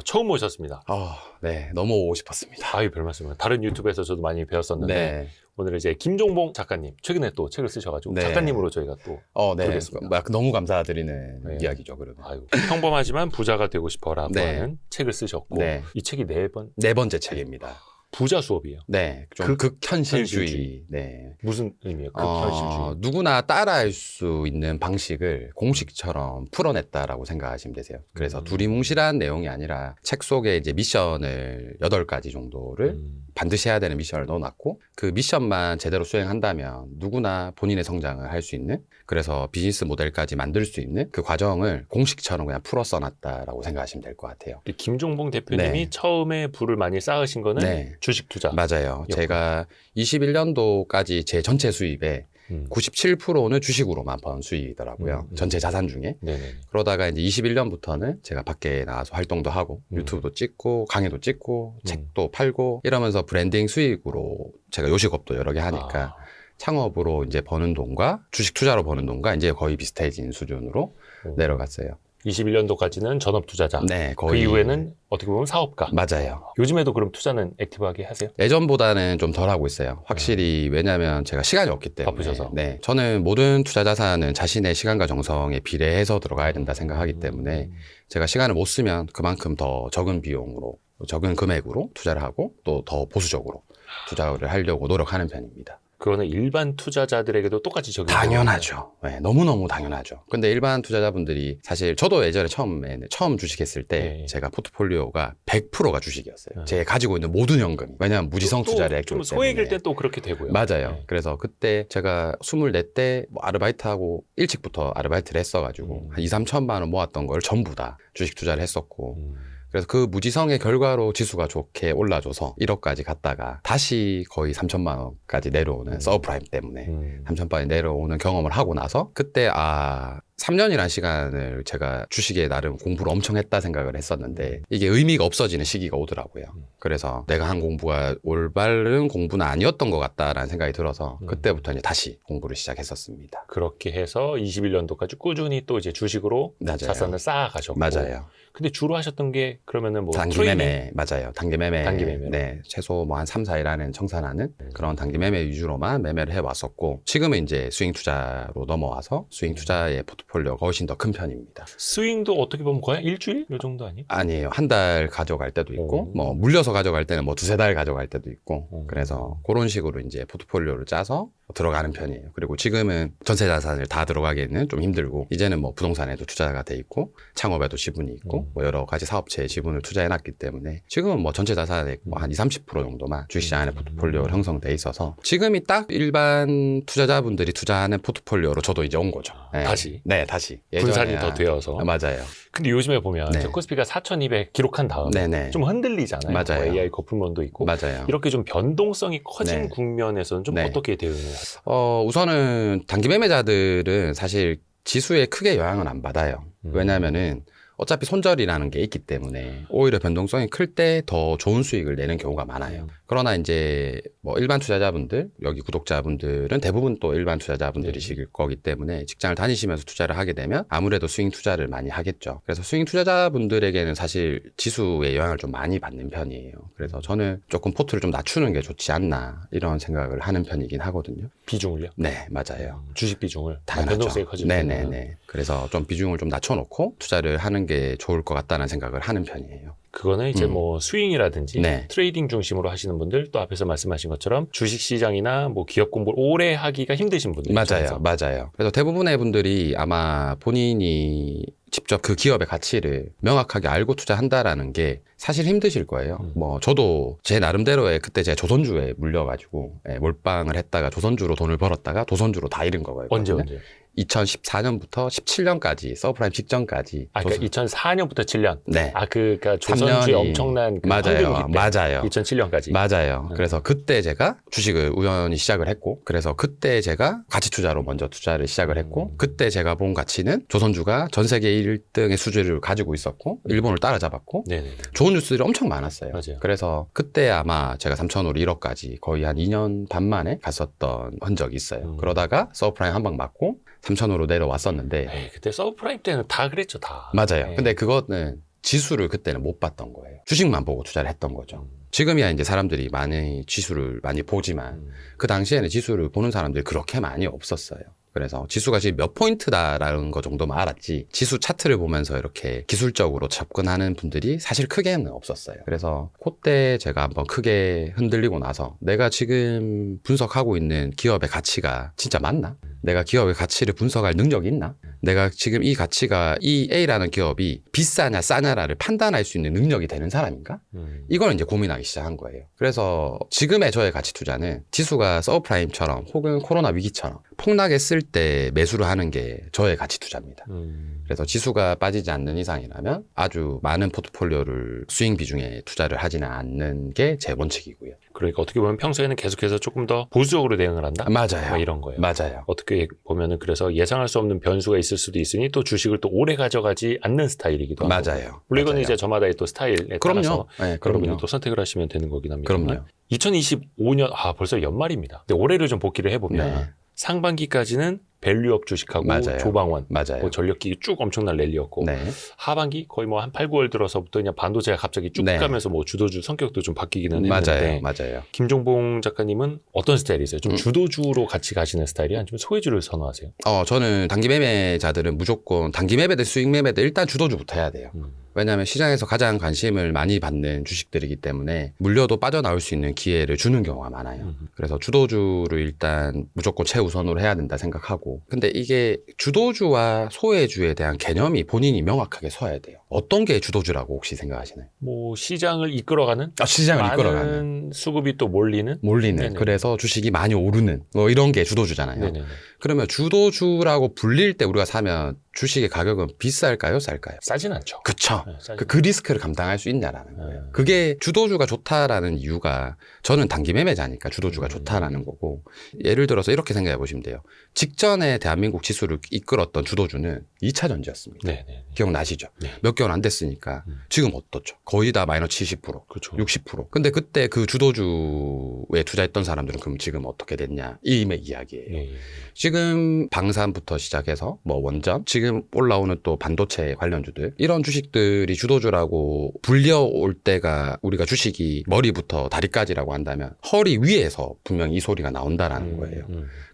처음 오셨습니다. 네, 너무 오고 싶었습니다. 아유, 별 말씀을. 다른 유튜브에서 저도 많이 배웠었는데 네. 오늘 이제 김종봉 작가님 최근에 또 책을 쓰셔가지고 네. 작가님으로 저희가 또 네. 부르겠습니다. 너무 감사드리는 네. 이야기죠, 그러면. 아유, 평범하지만 부자가 되고 싶어라고 네. 하는 책을 쓰셨고 네. 이 책이 네 번째 책입니다. 부자 수업이에요. 네, 좀 극현실주의. 네. 무슨 의미예요? 극현실주의. 누구나 따라할 수 있는 방식을 공식처럼 풀어냈다라고 생각하시면 되세요. 그래서 두리뭉실한 내용이 아니라 책 속에 이제 미션을 8가지 정도를 반드시 해야 되는 미션을 넣어놨고 그 미션만 제대로 수행한다면 누구나 본인의 성장을 할 수 있는, 그래서 비즈니스 모델까지 만들 수 있는 그 과정을 공식처럼 그냥 풀어 써놨다라고 생각하시면 될 것 같아요. 김종봉 대표님이 네. 처음에 부를 많이 쌓으신 거는 네. 주식 투자. 맞아요. 제가 21년도까지 제 전체 수입의 97%는 주식으로만 번 수익이더라고요. 전체 자산 중에. 네네. 그러다가 이제 21년부터는 제가 밖에 나가서 활동도 하고 유튜브도 찍고 강의도 찍고 책도 팔고 이러면서 브랜딩 수익으로 제가 요식업도 여러 개 하니까 창업으로 이제 버는 돈과 주식 투자로 버는 돈과 이제 거의 비슷해진 수준으로 내려갔어요. 21년도까지는 전업 투자자. 네, 그 거의. 이후에는 어떻게 보면 사업가. 맞아요. 요즘에도 그럼 투자는 액티브하게 하세요? 예전보다는 좀 덜 하고 있어요. 확실히 왜냐하면 제가 시간이 없기 때문에. 바쁘셔서. 네, 저는 모든 투자 자산은 자신의 시간과 정성에 비례해서 들어가야 된다 생각하기 때문에 제가 시간을 못 쓰면 그만큼 더 적은 비용으로, 적은 금액으로 투자를 하고 또 더 보수적으로 투자를 하려고 노력하는 편입니다. 그거는 일반 투자자들에게도 똑같이 적용돼요? 당연하죠. 네, 너무너무 당연하죠. 근데 일반 투자자분들이 사실 저도 예전에 처음 주식했을 때 네. 제가 포트폴리오가 100%가 주식이었어요. 제가 가지고 있는 모든 현금이. 왜냐하면 무지성 투자를 했기 때문에. 좀 소액일 때 또 그렇게 되고요. 맞아요. 네. 그래서 그때 제가 24때 뭐 아르바이트하고 일찍부터 아르바이트를 했어가지고 한 2, 3천만 원 모았던 걸 전부 다 주식 투자를 했었고 그래서 그 무지성의 결과로 지수가 좋게 올라줘서 1억까지 갔다가 다시 거의 3천만 원까지 내려오는 서브프라임 때문에 3천만 원이 내려오는 경험을 하고 나서 그때 3년이라는 시간을 제가 주식에 나름 공부를 엄청 했다 생각을 했었는데 이게 의미가 없어지는 시기가 오더라고요. 그래서 내가 한 공부가 올바른 공부는 아니었던 것 같다라는 생각이 들어서 그때부터 이제 다시 공부를 시작했었습니다. 그렇게 해서 21년도까지 꾸준히 또 이제 주식으로 맞아요. 자산을 쌓아가셨고. 맞아요. 근데 주로 하셨던 게 그러면은 뭐 단기 트레이딩? 매매. 맞아요. 단기 매매. 네. 최소 뭐 한 3, 4일 안에 청산하는 그런 단기 매매 위주로만 매매를 해왔었고 지금은 이제 스윙 투자로 넘어와서 스윙 투자의 포트폴리오가 훨씬 더 큰 편입니다. 스윙도 어떻게 보면 거의 일주일? 요 정도 아니에요? 아니에요. 한 달 가져갈 때도 있고 뭐 물려서 가져갈 때는 뭐 2-3달 가져갈 때도 있고 그래서 그런 식으로 이제 포트폴리오를 짜서 들어가는 편이에요. 그리고 지금은 전세 자산을 다 들어가기에는 좀 힘들고 이제는 뭐 부동산에도 투자가 돼 있고 창업에도 지분이 있고 뭐 여러 가지 사업체에 지분을 투자해놨기 때문에 지금은 뭐 전체 자산의 뭐 한 20-30% 정도만 주식시장의 포트폴리오로 형성돼 있어서 지금이 딱 일반 투자자분들이 투자하는 포트폴리오로 저도 이제 온 거죠. 네. 다시? 네, 다시. 분산이 더 되어서. 맞아요. 근데 요즘에 보면 네. 이제 코스피가 4,200 기록한 다음에 네네. 좀 흔들리잖아요. 맞아요. 뭐 AI 거품론도 있고. 맞아요. 이렇게 좀 변동성이 커진 네. 국면에서는 좀 네. 어떻게 대응을 하세요? 우선은 단기 매매자들은 사실 지수에 크게 영향은 안 받아요. 왜냐면은 어차피 손절이라는 게 있기 때문에 오히려 변동성이 클 때 더 좋은 수익을 내는 경우가 많아요. 그러나 이제 뭐 일반 투자자분들, 여기 구독자분들은 대부분 또 일반 투자자분들이실 거기 때문에 직장을 다니시면서 투자를 하게 되면 아무래도 스윙 투자를 많이 하겠죠. 그래서 스윙 투자자분들에게는 사실 지수의 영향을 좀 많이 받는 편이에요. 그래서 저는 조금 포트를 좀 낮추는 게 좋지 않나 이런 생각을 하는 편이긴 하거든요. 비중을요? 네, 맞아요. 주식 비중을? 당연하죠. 변동성이 커지면. 네네네. 그래서 좀 비중을 좀 낮춰놓고 투자를 하는 게 좋을 것 같다는 생각을 하는 편이에요. 그거는 이제 뭐 스윙이라든지 네. 트레이딩 중심으로 하시는 분들 또 앞에서 말씀하신 것처럼 주식 시장이나 뭐 기업 공부를 오래 하기가 힘드신 분들 맞아요. 맞아요. 그래서 대부분의 분들이 아마 본인이 직접 그 기업의 가치를 명확하게 알고 투자한다라는 게 사실 힘드실 거예요. 뭐 저도 제 나름대로의 그때 제가 조선주에 물려가지고 몰빵을 했다가 조선주로 돈을 벌었다가 조선주로 다 잃은 거거든요. 언제? 2014년부터 17년까지 서브프라임 직전까지. 그러니까 2004년부터 7년. 네. 그러니까 조선주의 3년이... 엄청난 그 맞아요. 황금기 때. 맞아요. 2007년까지. 맞아요. 그래서 그때 제가 주식을 우연히 시작을 했고, 그래서 그때 제가 가치 투자로 먼저 투자를 시작을 했고, 그때 제가 본 가치는 조선주가 전 세계 1등의 수주를 가지고 있었고, 일본을 따라잡았고, 네네. 좋은 뉴스들이 엄청 많았어요. 맞아요. 그래서 그때 아마 제가 3,500 1억까지 거의 한 2년 반 만에 갔었던 흔적이 있어요. 그러다가 서브프라임 한 방 맞고 3,000으로 내려왔었는데 그때 서브프라임 때는 다 그랬죠, 다. 맞아요. 근데 그거는 지수를 그때는 못 봤던 거예요. 주식만 보고 투자를 했던 거죠. 지금이야 이제 사람들이 많이 지수를 많이 보지만 그 당시에는 지수를 보는 사람들이 그렇게 많이 없었어요. 그래서 지수가 지금 몇 포인트다라는 거 정도만 알았지 지수 차트를 보면서 이렇게 기술적으로 접근하는 분들이 사실 크게는 없었어요. 그래서 그때 제가 한번 크게 흔들리고 나서 내가 지금 분석하고 있는 기업의 가치가 진짜 맞나? 내가 기업의 가치를 분석할 능력이 있나? 내가 지금 이 가치가 이 A라는 기업이 비싸냐 싸냐를 판단할 수 있는 능력이 되는 사람인가? 이걸 이제 고민하기 시작한 거예요. 그래서 지금의 저의 가치 투자는 지수가 서브프라임처럼 혹은 코로나 위기처럼 폭락했을 때 매수를 하는 게 저의 가치 투자입니다. 그래서 지수가 빠지지 않는 이상이라면 아주 많은 포트폴리오를 스윙 비중에 투자를 하지는 않는 게 제 원칙이고요. 그러니까 어떻게 보면 평소에는 계속해서 조금 더 보수적으로 대응을 한다? 맞아요. 뭐 이런 거예요. 맞아요. 어떻게 보면은 그래서 예상할 수 없는 변수가 있을 수도 있으니 또 주식을 또 오래 가져가지 않는 스타일이기도 하고. 맞아요. 물론 이건 맞아요. 이제 저마다의 또 스타일에 그럼요. 따라서 네, 여러분이 그럼요. 또 선택을 하시면 되는 거긴 합니다. 그럼요. 2025년 벌써 연말입니다. 근데 올해를 좀 복기를 해보면 네. 상반기까지는 밸류업 주식하고 맞아요. 조방원, 맞아요. 뭐 전력기기 쭉 엄청난 랠리였고 네. 하반기 거의 뭐 한 8, 9월 들어서부터 그냥 반도체가 갑자기 쭉 네. 가면서 뭐 주도주 성격도 좀 바뀌기는 했는데 맞아요. 김종봉 작가님은 어떤 스타일이세요? 좀 주도주로 같이 가시는 스타일이 아니면 소외주를 선호하세요? 저는 단기 매매자들은 무조건 단기 매매든 수익 매매든 일단 주도주부터 해야 돼요. 왜냐하면 시장에서 가장 관심을 많이 받는 주식들이기 때문에 물려도 빠져나올 수 있는 기회를 주는 경우가 많아요. 그래서 주도주를 일단 무조건 최우선으로 해야 된다 생각하고, 근데 이게 주도주와 소외주에 대한 개념이 본인이 명확하게 서야 돼요. 어떤 게 주도주라고 혹시 생각하시나요? 뭐 시장을 이끌어가는 시장을 많은 이끌어가는 수급이 또 몰리는 네네. 그래서 주식이 많이 오르는 뭐 이런 게 주도주잖아요. 네네. 그러면 주도주라고 불릴 때 우리가 사면 주식의 가격은 비쌀까요, 쌀까요? 싸진 않죠. 그쵸. 네, 싸진 그 리스크를 감당할 수 있냐라는 거예요. 네. 그게 주도주가 좋다라는 이유가, 저는 단기 매매자니까 주도주가 좋다라는 거고, 예를 들어서 이렇게 생각해 보시면 돼요. 직전에 대한민국 지수를 이끌었던 주도주는 2차 전지였습니다. 네네. 기억나시죠? 네. 몇 개월 안 됐으니까 지금 어떻죠? 거의 다 마이너스 70%, 그렇죠. 60%. 근데 그때 그 주도주에 투자했던 사람들은 그럼 지금 어떻게 됐냐? 이 이야기예요. 예. 지금 방산부터 시작해서 뭐 원전, 지금 올라오는 또 반도체 관련주들, 이런 주식들이 주도주라고 불려올 때가 우리가 주식이 머리부터 다리까지라고 한다면 허리 위에서 분명히 이 소리가 나온다라는 거예요.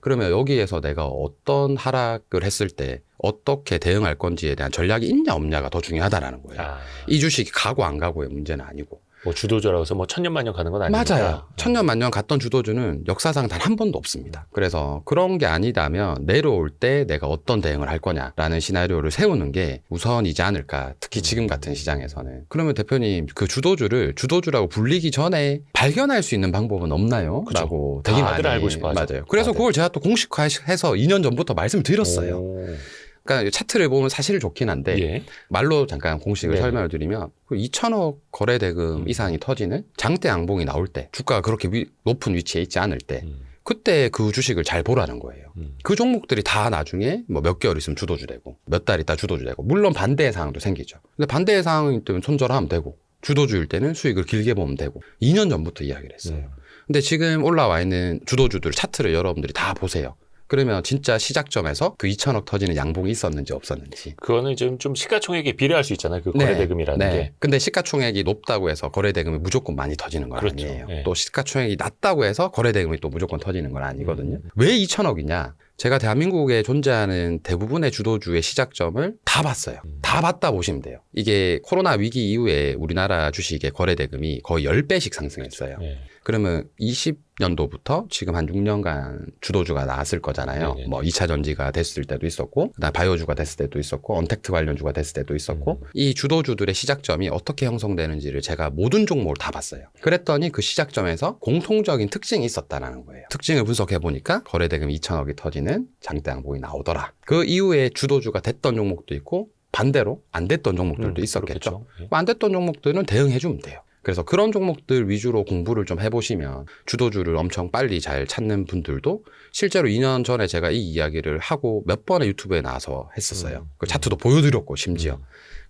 그러면 여기에서 내가 어떤 하락을 했을 때 어떻게 대응할 건지에 대한 전략이 있냐 없냐가 더 중요하다라는 거예요. 이 주식이 가고 안 가고의 문제는 아니고. 뭐 주도주라고 해서 뭐 천년만년 가는 건 아니니까. 맞아요. 천년만년 갔던 주도주는 역사상 단 한 번도 없습니다. 그래서 그런 게 아니다면 내려올 때 내가 어떤 대응을 할 거냐라는 시나리오를 세우는 게 우선이지 않을까. 특히 지금 같은 시장에서는. 그러면 대표님, 그 주도주를 주도주라고 불리기 전에 발견할 수 있는 방법은 없나요? 그쵸. 라고 되게 많이 다들 알고 싶어 하죠. 맞아요. 그래서 그걸 제가 또 공식화해서 2년 전부터 말씀을 드렸어요. 오. 그러니까 차트를 보면 사실 좋긴 한데 예. 말로 잠깐 공식을 네. 설명을 드리면 2천억 거래 대금 이상이 터지는 장대 양봉이 나올 때, 주가가 그렇게 높은 위치에 있지 않을 때, 그때 그 주식을 잘 보라는 거예요. 그 종목들이 다 나중에 뭐 몇 개월 있으면 주도주 되고 몇 달 있다 주도주 되고, 물론 반대의 상황도 생기죠. 근데 반대의 상황일 때는 손절하면 되고, 주도주일 때는 수익을 길게 보면 되고, 2년 전부터 이야기를 했어요. 근데 지금 올라와 있는 주도주들 차트를 여러분들이 다 보세요. 그러면 진짜 시작점에서 그 2천억 터지는 양봉이 있었는지 없었는지. 그거는 좀 시가총액에 비례할 수 있잖아요. 그 거래대금이라는 게. 근데 시가총액이 높다고 해서 거래대금이 무조건 많이 터지는 건 그렇죠. 아니에요. 네. 또 시가총액이 낮다고 해서 거래대금이 또 무조건 터지는 건 아니거든요. 왜 2천억이냐? 제가 대한민국에 존재하는 대부분의 주도주의 시작점을 다 봤어요. 다 봤다 보시면 돼요. 이게 코로나 위기 이후에 우리나라 주식의 거래대금이 거의 10배씩 상승했어요. 네. 그러면 20년도부터 지금 한 6년간 주도주가 나왔을 거잖아요. 네네. 뭐 2차 전지가 됐을 때도 있었고, 그다음 바이오주가 됐을 때도 있었고, 언택트 관련주가 됐을 때도 있었고, 이 주도주들의 시작점이 어떻게 형성되는지를 제가 모든 종목을 다 봤어요. 그랬더니 그 시작점에서 공통적인 특징이 있었다는 거예요. 특징을 분석해 보니까 거래대금 2천억이 터지는 장대 양봉이 나오더라. 그 이후에 주도주가 됐던 종목도 있고 반대로 안 됐던 종목들도 있었겠죠. 그렇겠죠. 예. 안 됐던 종목들은 대응해 주면 돼요. 그래서 그런 종목들 위주로 공부를 좀 해보시면 주도주를 엄청 빨리 잘 찾는 분들도 실제로 2년 전에 제가 이 이야기를 하고 몇 번의 유튜브에 나와서 했었어요. 그 차트도 보여드렸고 심지어.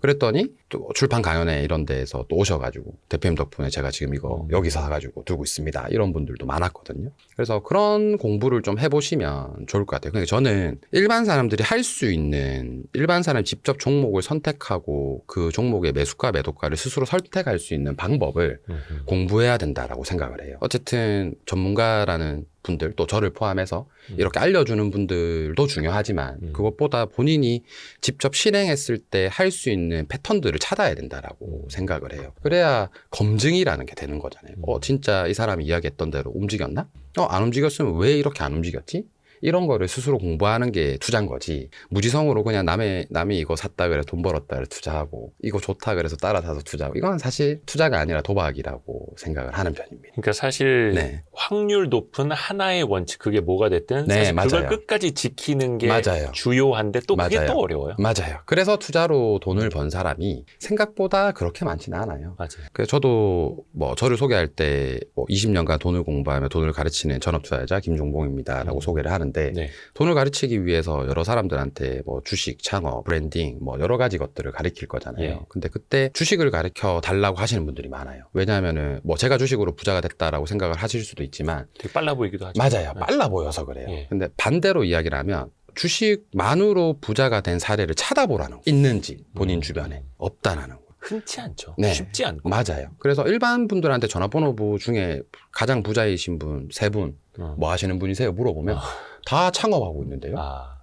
그랬더니 또 출판 강연회 이런 데에서 또 오셔가지고 대표님 덕분에 제가 지금 이거 여기서 사가지고 두고 있습니다. 이런 분들도 많았거든요. 그래서 그런 공부를 좀 해보시면 좋을 것 같아요. 근데 저는 일반 사람들이 할 수 있는 일반 사람이 직접 종목을 선택하고 그 종목의 매수가 매도가를 스스로 선택할 수 있는 방법을 공부해야 된다라고 생각을 해요. 어쨌든 전문가라는 분들 또 저를 포함해서 이렇게 알려주는 분들도 중요하지만 그것보다 본인이 직접 실행했을 때 할 수 있는 패턴들을 찾아야 된다라고 생각을 해요. 그래야 검증이라는 게 되는 거잖아요. 진짜 이 사람이 이야기했던 대로 움직였나? 안 움직였으면 왜 이렇게 안 움직였지? 이런 거를 스스로 공부하는 게 투자인 거지. 무지성으로 그냥 남이 이거 샀다 그래 돈 벌었다 그래 투자하고 이거 좋다 그래서 따라 사서 투자하고 이건 사실 투자가 아니라 도박이라고 생각을 하는 편입니다. 그러니까 사실 네. 확률 높은 하나의 원칙 그게 뭐가 됐든 네, 사실 그걸 맞아요. 끝까지 지키는 게 맞아요. 주요한데 또 그게 맞아요. 또 어려워요. 맞아요. 그래서 투자로 돈을 번 사람이 생각보다 그렇게 많지는 않아요. 맞아요. 그래서 저도 저를 소개할 때 20년간 돈을 공부하며 돈을 가르치는 전업투자자 김종봉입니다라고 소개를 하는데 네. 돈을 가르치기 위해서 여러 사람들한테 주식, 창업, 브랜딩 여러 가지 것들을 가르칠 거잖아요. 예. 근데 그때 주식을 가르쳐 달라고 하시는 분들이 많아요. 왜냐하면은 제가 주식으로 부자가 됐다라고 생각을 하실 수도 있지만 되게 빨라 보이기도 하죠. 맞아요. 빨라 보여서 그래요. 예. 근데 반대로 이야기를 하면 주식만으로 부자가 된 사례를 찾아보라는 거. 있는지 본인 주변에 없다라는 거. 흔치 않죠. 네. 쉽지 않고. 맞아요. 그래서 일반 분들한테 전화번호부 중에 가장 부자이신 분, 3분, 뭐 하시는 분이세요? 물어보면 다 창업하고 있는데요.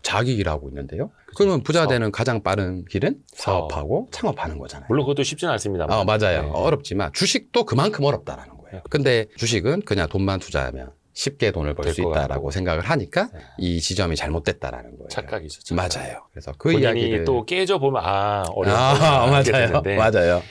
자기 일하고 있는데요. 그러면 부자 되는 가장 빠른 길은 사업하고 창업하는 거잖아요. 물론 그것도 쉽지는 않습니다만. 맞아요. 네. 어렵지만 주식도 그만큼 어렵다라는 거예요. 근데 주식은 그냥 돈만 투자하면 쉽게 돈을 벌 수 될 것 있다라고 같고. 생각을 하니까 네. 이 지점이 잘못됐다라는 거예요. 착각이죠. 착각. 맞아요. 그래서 그 본인이 이야기를 또 깨져보면 어려워. 맞아요.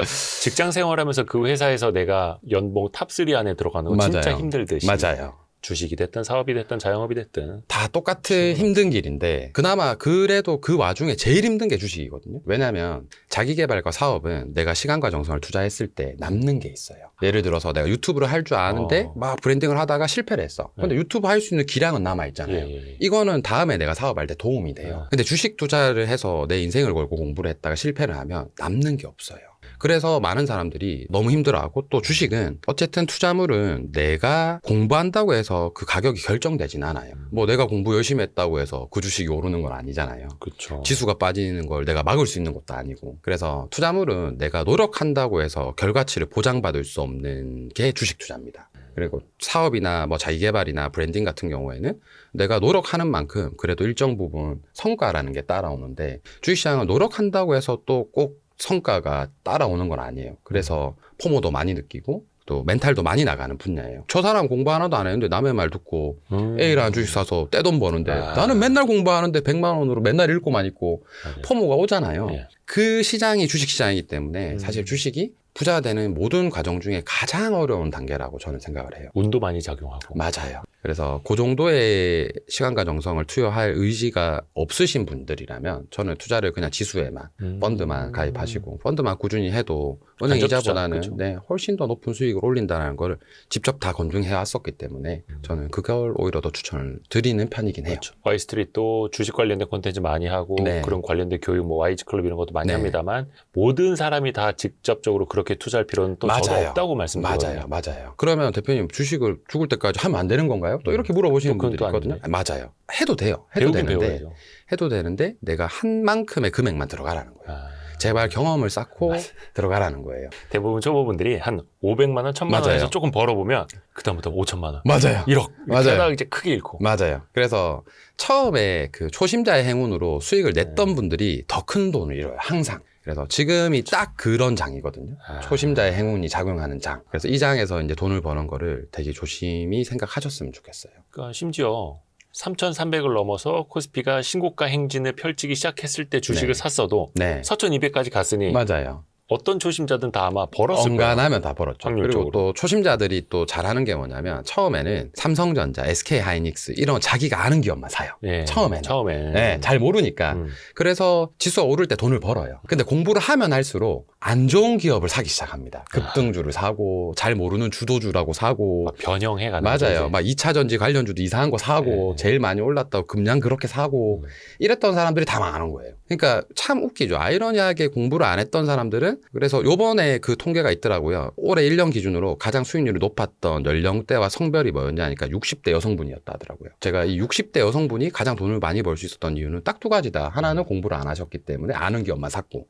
직장 생활하면서 그 회사에서 내가 연봉 탑3 안에 들어가는 건 진짜 맞아요. 힘들듯이. 맞아요. 주식이 됐든 사업이 됐든 자영업이 됐든. 다 똑같은 힘든 길인데 그나마 그래도 그 와중에 제일 힘든 게 주식이거든요. 왜냐하면 자기계발과 사업은 내가 시간과 정성을 투자했을 때 남는 게 있어요. 예를 들어서 내가 유튜브를 할 줄 아는데 막 브랜딩을 하다가 실패를 했어. 근데 유튜브 할 수 있는 기량은 남아있잖아요. 예. 이거는 다음에 내가 사업할 때 도움이 돼요. 근데 주식 투자를 해서 내 인생을 걸고 공부를 했다가 실패를 하면 남는 게 없어요. 그래서 많은 사람들이 너무 힘들어하고 또 주식은 어쨌든 투자물은 내가 공부한다고 해서 그 가격이 결정되진 않아요. 내가 공부 열심히 했다고 해서 그 주식이 오르는 건 아니잖아요. 그렇죠. 지수가 빠지는 걸 내가 막을 수 있는 것도 아니고. 그래서 투자물은 내가 노력한다고 해서 결과치를 보장받을 수 없는 게 주식 투자입니다. 그리고 사업이나 자기개발이나 브랜딩 같은 경우에는 내가 노력하는 만큼 그래도 일정 부분 성과라는 게 따라오는데 주식시장은 노력한다고 해서 또 꼭 성과가 따라오는 건 아니에요. 그래서 포모도 많이 느끼고 또 멘탈도 많이 나가는 분야예요. 저 사람 공부 하나도 안 했는데 남의 말 듣고 A라는 주식 사서 떼돈 버는데 나는 맨날 공부하는데 100만 원으로 맨날 읽고만 있고 맞아요. 포모가 오잖아요. 예. 그 시장이 주식시장이기 때문에 사실 주식이 부자 되는 모든 과정 중에 가장 어려운 단계라고 저는 생각을 해요. 운도 많이 작용하고. 맞아요. 그래서 그 정도의 시간과 정성을 투여할 의지가 없으신 분들이라면 저는 투자를 그냥 지수에만 펀드만 가입하시고 펀드만 꾸준히 해도 은행 간접 투자, 이자보다는 그렇죠. 훨씬 더 높은 수익을 올린다는 걸 직접 다 검증해 왔었기 때문에 저는 그걸 오히려 더 추천을 드리는 편이긴 해요. 그렇죠. 와이스트리트도 주식 관련된 콘텐츠 많이 하고 네. 그런 관련된 교육 와이즈클럽 이런 것도 많이 네. 합니다만 모든 사람이 다 직접적으로 그렇게 투자할 필요는 또 저도 맞아요. 없다고 말씀드리거든요. 맞아요. 그러면 대표님 주식을 죽을 때까지 하면 안 되는 건가요? 또 이렇게 물어보시는 또 그건 분들이 또 있거든요. 아닌데. 맞아요. 해도 돼요. 배우긴 배워야죠. 해도 되는데 내가 한 만큼의 금액만 들어가라는 거예요. 제발 경험을 쌓고 들어가라는 거예요. 대부분 초보분들이 한 500만 원, 1000만 맞아요. 원에서 조금 벌어보면 그다음부터 5천만 원, 맞아요. 1억 맞아요. 이렇게 하다가 이제 크게 잃고. 맞아요. 그래서 처음에 그 초심자의 행운으로 수익을 냈던 분들이 더 큰 돈을 잃어요. 항상. 그래서 지금이 딱 그런 장이거든요. 초심자의 행운이 작용하는 장. 그래서 이 장에서 이제 돈을 버는 거를 되게 조심히 생각하셨으면 좋겠어요. 그러니까 심지어 3,300을 넘어서 코스피가 신고가 행진을 펼치기 시작했을 때 주식을 네. 샀어도 네. 4,200까지 갔으니 맞아요. 어떤 초심자든 다 아마 벌었을 거예요. 언간하면 다 벌었죠. 확률적으로. 그리고 또 초심자들이 또 잘하는 게 뭐냐면 처음에는 삼성전자, SK하이닉스 이런 자기가 아는 기업만 사요. 예, 처음에는. 처음에. 네, 잘 모르니까. 그래서 지수가 오를 때 돈을 벌어요. 근데 공부를 하면 할수록 안 좋은 기업을 사기 시작합니다. 급등주를 사고 잘 모르는 주도주라고 사고 막 변형해가는 맞아요. 거죠, 이제. 막 2차전지 관련주도 이상한 거 사고 제일 많이 올랐다고 금량 그렇게 사고 이랬던 사람들이 다 망하는 거예요. 그러니까 참 웃기죠. 아이러니하게 공부를 안 했던 사람들은 그래서 요번에 그 통계가 있더라고요. 올해 1년 기준으로 가장 수익률이 높았던 연령대와 성별이 뭐였냐 하니까 60대 여성분이었다 하더라고요. 제가 이 60대 여성분이 가장 돈을 많이 벌 수 있었던 이유는 딱 두 가지다. 하나는 공부를 안 하셨기 때문에 아는 기업만 샀고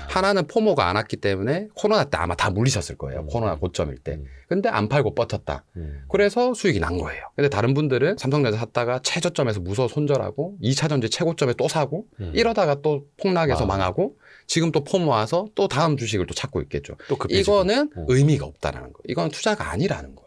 하나는 포모가 안 왔기 때문에 코로나 때 아마 다 물리셨을 거예요. 코로나 고점일 때. 근데 안 팔고 버텼다. 그래서 수익이 난 거예요. 근데 다른 분들은 삼성전자 샀다가 최저점에서 무서워 손절하고 2차전지 최고점에 또 사고 이러다가 또 폭락해서 망하고 지금 또 포모 와서 또 다음 주식을 또 찾고 있겠죠. 또 급해지고. 이거는 의미가 없다는 거. 이건 투자가 아니라는 거예요.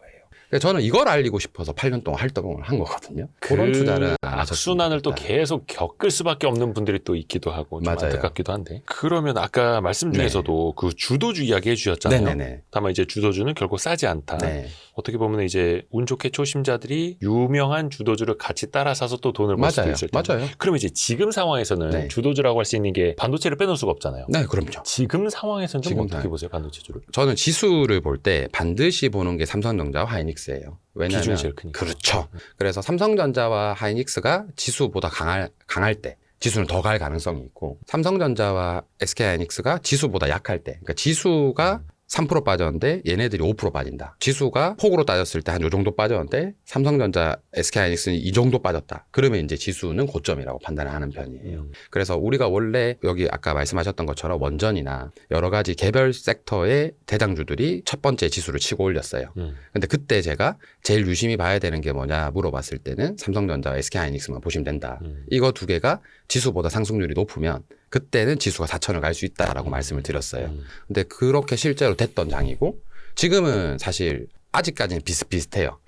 그래서 저는 이걸 알리고 싶어서 8년 동안 활동을 한 거거든요. 그런 투자를 안 악순환을 또 하셨으면 계속 겪을 수밖에 없는 분들이 또 있기도 하고 좀 맞아요. 안타깝기도 한데. 그러면 아까 말씀 중에서도 그 주도주 이야기 해주셨잖아요. 네네네. 다만 이제 주도주는 결국 싸지 않다. 네. 어떻게 보면 이제 운 좋게 초심자들이 유명한 주도주를 같이 따라 사서 또 돈을 벌 수도 맞아요. 있을 텐데. 맞아요. 그러면 이제 지금 상황에서는 네. 주도주라고 할 수 있는 게 반도체를 빼놓을 수가 없잖아요. 네, 그럼요. 지금 상황에서는 좀 지금 어떻게 상황. 보세요, 반도체주를? 저는 지수를 볼 때 반드시 보는 게 삼성전자와 하이닉스예요. 왜냐하면 비중이 제일 크니까. 그렇죠. 그래서 삼성전자와 하이닉스가 지수보다 강할 때 지수는 더 갈 가능성이 있고 삼성전자와 SK하이닉스가 지수보다 약할 때 그러니까 지수가 3% 빠졌는데 얘네들이 5% 빠진다. 지수가 폭으로 따졌을 때 한 요 정도 빠졌는데 삼성전자, SK하이닉스는 이 정도 빠졌다. 그러면 이제 지수는 고점이라고 판단을 하는 편이에요. 그래서 우리가 원래 여기 아까 말씀하셨던 것처럼 원전이나 여러 가지 개별 섹터의 대장주들이 첫 번째 지수를 치고 올렸어요. 근데 그때 제가 제일 유심히 봐야 되는 게 뭐냐 물어봤을 때는 삼성전자와 SK하이닉스만 보시면 된다. 이거 두 개가 지수보다 상승률이 높으면 그때는 지수가 4천을 갈 수 있다라고 말씀을 드렸어요. 근데 그렇게 실제로 됐던 장이고 지금은 사실 아직까지는 비슷비슷해요.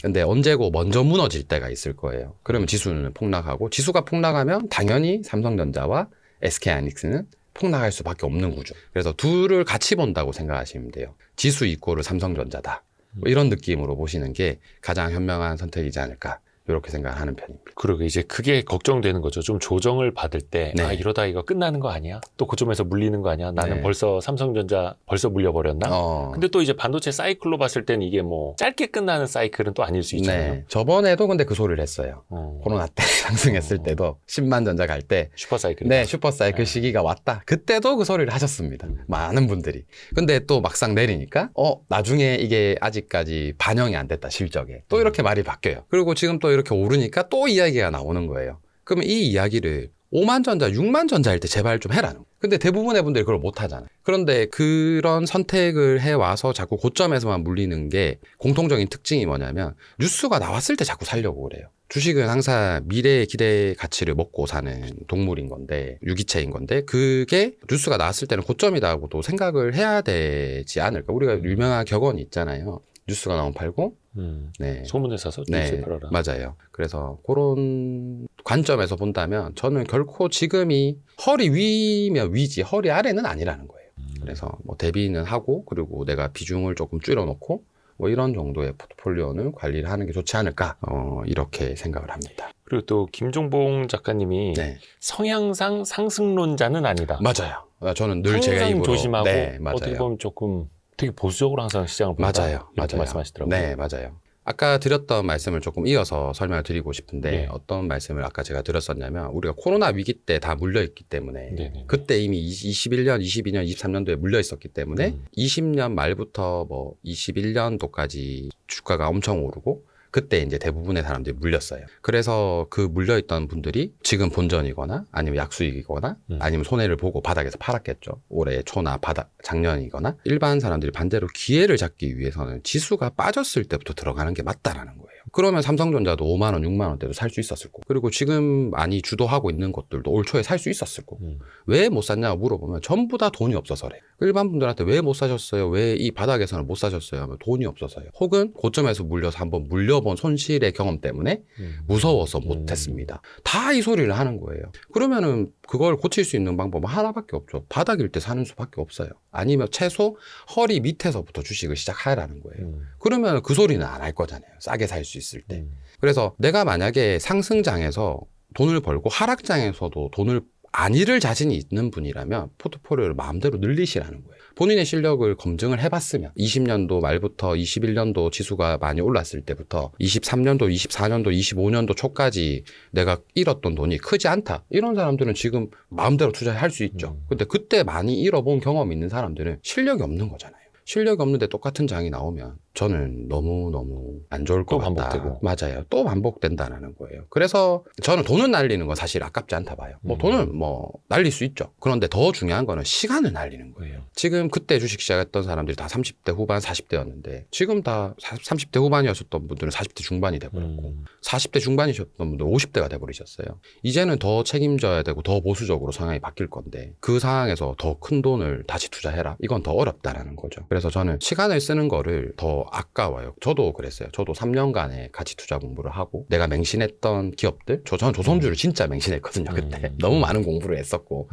근데 언제고 먼저 무너질 때가 있을 거예요. 그러면 지수는 폭락하고 지수가 폭락하면 당연히 삼성전자와 SK하이닉스는 폭락할 수밖에 없는 구조. 그래서 둘을 같이 본다고 생각하시면 돼요. 지수 이꼬르 삼성전자다. 뭐 이런 느낌으로 보시는 게 가장 현명한 선택이지 않을까. 이렇게 생각하는 편입니다. 그러게 이제 그게 걱정되는 거죠. 좀 조정을 받을 때 네. 아 이러다 이거 끝나는 거 아니야? 또 고점에서 물리는 거 아니야? 나는 네. 벌써 삼성전자 벌써 물려버렸나? 근데 또 이제 반도체 사이클로 봤을 땐 이게 뭐 짧게 끝나는 사이클은 또 아닐 수 있잖아요. 네. 저번에도 근데 그 소리를 했어요. 코로나 때 상승했을 때도 10만 전자 갈 때 슈퍼 사이클. 네, 슈퍼사이클 시기가 왔다. 그때도 그 소리를 하셨습니다. 많은 분들이. 근데 또 막상 내리니까 나중에 이게 아직까지 반영이 안 됐다, 실적에. 또 이렇게 말이 바뀌어요. 그리고 지금 또 이렇게 오르니까 또 이야기가 나오는 거예요. 그러면 이 이야기를 5만 전자, 6만 전자일 때 제발 좀 해라는 거예요. 근데 대부분의 분들이 그걸 못 하잖아요. 그런데 그런 선택을 해와서 자꾸 고점에서만 물리는 게 공통적인 특징이 뭐냐면 뉴스가 나왔을 때 자꾸 살려고 그래요. 주식은 항상 미래의 기대 가치를 먹고 사는 동물인 건데 유기체인 건데 그게 뉴스가 나왔을 때는 고점이다고도 생각을 해야 되지 않을까. 우리가 유명한 격언이 있잖아요. 뉴스가 나오면 팔고 네. 소문을 사서 뉴스에 네, 팔아라. 맞아요. 그래서 그런 관점에서 본다면 저는 결코 지금이 허리 위면 위지 허리 아래는 아니라는 거예요. 그래서 뭐 대비는 하고 그리고 내가 비중을 조금 줄여놓고 뭐 이런 정도의 포트폴리오는 관리를 하는 게 좋지 않을까 이렇게 생각을 합니다. 그리고 또 김종봉 작가님이 네. 성향상 상승론자는 아니다. 맞아요. 저는 늘 항상 제가 입으로 조심하고 네, 맞아요. 어떻게 보면 조금 되게 보수적으로 항상 시장을 본다. 맞아요. 이렇게 맞아요. 말씀하시더라고요. 네, 맞아요. 아까 드렸던 말씀을 조금 이어서 설명을 드리고 싶은데 네. 어떤 말씀을 아까 제가 드렸었냐면 우리가 코로나 위기 때 다 물려있기 때문에 네네. 그때 이미 21년, 22년, 23년도에 물려있었기 때문에 20년 말부터 뭐 21년도까지 주가가 엄청 오르고 그때 이제 대부분의 사람들이 물렸어요. 그래서 그 물려있던 분들이 지금 본전이거나 아니면 약수익이거나 아니면 손해를 보고 바닥에서 팔았겠죠. 올해 초나 작년이거나 일반 사람들이 반대로 기회를 잡기 위해서는 지수가 빠졌을 때부터 들어가는 게 맞다라는 거예요. 그러면 삼성전자도 5만 원, 6만 원대도 살 수 있었을 거고 그리고 지금 많이 주도하고 있는 것들도 올 초에 살 수 있었을 거고 왜 못 샀냐고 물어보면 전부 다 돈이 없어서래. 일반 분들한테 왜 못 사셨어요? 왜 이 바닥에서는 못 사셨어요? 하면 돈이 없어서요. 혹은 고점에서 물려서 한번 물려본 손실의 경험 때문에 무서워서 못 했습니다. 다 이 소리를 하는 거예요. 그러면은 그걸 고칠 수 있는 방법은 하나밖에 없죠. 바닥일 때 사는 수밖에 없어요. 아니면 최소 허리 밑에서부터 주식을 시작하라는 거예요. 그러면 그 소리는 안 할 거잖아요. 싸게 살 수 있을 때. 그래서 내가 만약에 상승장에서 돈을 벌고 하락장에서도 돈을 안 잃을 자신이 있는 분이라면 포트폴리오를 마음대로 늘리시라는 거예요. 본인의 실력을 검증을 해봤으면 20년도 말부터 21년도 지수가 많이 올랐을 때부터 23년도, 24년도, 25년도 초까지 내가 잃었던 돈이 크지 않다. 이런 사람들은 지금 마음대로 투자할 수 있죠. 근데 그때 많이 잃어본 경험이 있는 사람들은 실력이 없는 거잖아요. 실력이 없는데 똑같은 장이 나오면 저는 너무너무 안 좋을 것 또 같다. 반복되고. 맞아요. 또 반복된다는 거예요. 그래서 저는 돈을 날리는 건 사실 아깝지 않다 봐요. 돈은 날릴 수 있죠. 그런데 더 중요한 거는 시간을 날리는 거예요. 지금 그때 주식 시작했던 사람들이 다 30대 후반, 40대였는데 지금 다 30대 후반이었던 분들은 40대 중반이 돼버렸고 40대 중반이셨던 분들은 50대가 돼버리셨어요. 이제는 더 책임져야 되고 더 보수적으로 성향이 바뀔 건데 그 상황에서 더 큰 돈을 다시 투자해라. 이건 더 어렵다라는 거죠. 그래서 저는 시간을 쓰는 거를 더 아까워요. 저도 그랬어요. 저도 3년간의 가치 투자 공부를 하고 내가 맹신했던 기업들, 저는 조선주를 진짜 맹신했거든요. 그때 너무 많은 공부를 했었고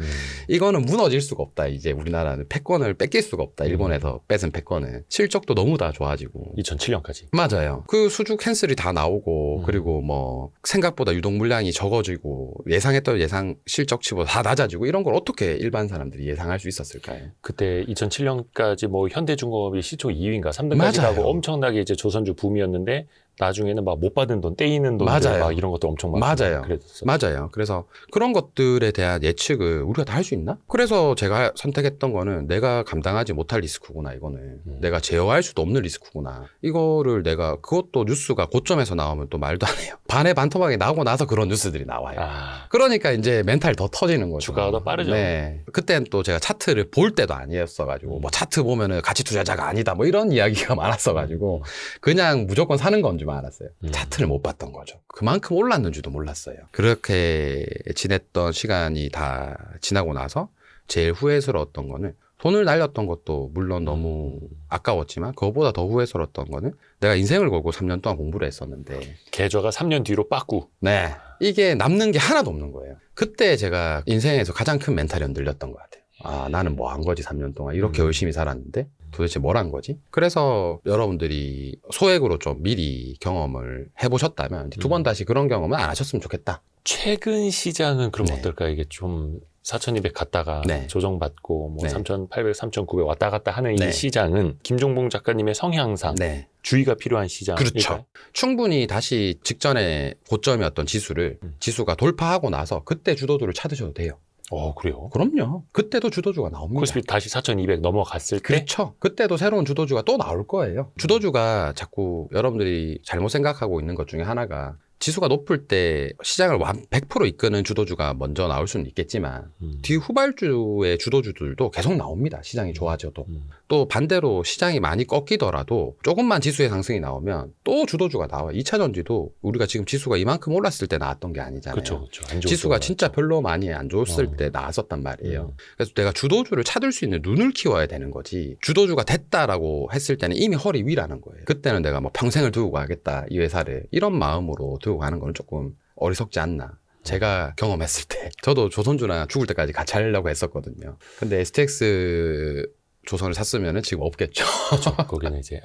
이거는 무너질 수가 없다. 이제 우리나라는 패권을 뺏길 수가 없다. 일본에서 뺏은 패권은 실적도 너무 다 좋아지고 2007년까지. 맞아요. 그 수주 캔슬이 다 나오고 그리고 생각보다 유동 물량이 적어지고 예상했던 예상 실적치보다 다 낮아지고 이런 걸 어떻게 일반 사람들이 예상할 수 있었을까요? 그때 2007년까지 현대중공업이 시총 2위인가 3등까지 맞아요. 가고 엄청나게 이제 조선주 붐이었는데 나중에는 막 못 받은 돈, 떼이는 돈들 맞아요. 막 이런 것도 엄청 많고 맞아요. 그랬었어요. 맞아요. 그래서 그런 것들에 대한 예측을 우리가 다 할 수 있나? 그래서 제가 선택했던 거는 내가 감당하지 못할 리스크구나. 이거는 내가 제어할 수도 없는 리스크구나. 이거를 내가 그것도 뉴스가 고점에서 나오면 또 말도 안 해요. 반에 반토막이 나오고 나서 그런 뉴스들이 나와요. 그러니까 이제 멘탈 더 터지는 거죠. 주가가 더 빠르죠. 네. 그때는 또 제가 차트를 볼 때도 아니었어가지고 차트 보면은 가치 투자자가 아니다. 이런 이야기가 많았어가지고 그냥 무조건 사는 건 줄 알았어요. 차트를 못 봤던 거죠. 그만큼 올랐는 줄도 몰랐어요. 그렇게 지냈던 시간이 다 지나고 나서 제일 후회스러웠던 거는 돈을 날렸던 것도 물론 너무 아까웠지만 그거보다 더 후회스러웠던 거는 내가 인생을 걸고 3년 동안 공부를 했었는데 계좌가 3년 뒤로 빠꾸. 네, 이게 남는 게 하나도 없는 거예요. 그때 제가 인생에서 가장 큰 멘탈이 흔들렸던 것 같아요. 나는 뭐 한 거지 3년 동안 이렇게 열심히 살았는데 도대체 뭘 한 거지? 그래서 여러분들이 소액으로 좀 미리 경험을 해보셨다면 두 번 다시 그런 경험은 안 하셨으면 좋겠다. 최근 시장은 그럼 네. 어떨까? 이게 좀 4,200 갔다가 네. 조정받고 네. 3,800, 3,900 왔다 갔다 하는 네. 이 시장은 김종봉 작가님의 성향상 네. 주의가 필요한 시장. 그렇죠. 충분히 다시 직전에 고점이었던 지수가 돌파하고 나서 그때 주도주를 찾으셔도 돼요. 그래요? 그럼요. 그때도 주도주가 나옵니다. 코스피 다시 4,200 넘어갔을 때 그렇죠. 그때도 새로운 주도주가 또 나올 거예요. 주도주가 자꾸 여러분들이 잘못 생각하고 있는 것 중에 하나가 지수가 높을 때 시장을 100% 이끄는 주도주가 먼저 나올 수는 있겠지만 뒤 후발주의 주도주들도 계속 나옵니다. 시장이 좋아져도. 또 반대로 시장이 많이 꺾이더라도 조금만 지수의 상승이 나오면 또 주도주가 나와요. 2차전지도 우리가 지금 지수가 이만큼 올랐을 때 나왔던 게 아니잖아요. 그렇죠. 안 좋을 지수가 때 진짜 나왔죠. 별로 많이 안 좋았을 때 나왔었단 말이에요. 그래서 내가 주도주를 찾을 수 있는 눈을 키워야 되는 거지. 주도주가 됐다라고 했을 때는 이미 허리 위라는 거예요. 그때는 내가 평생을 두고 가겠다, 이 회사를. 이런 마음으로 두고 가는 건 조금 어리석지 않나. 제가 경험했을 때 저도 조선주랑 죽을 때까지 같이 하려고 했었거든요. 근데 STX 조선을 샀으면 지금 없겠죠. 그렇죠. 거기는 이제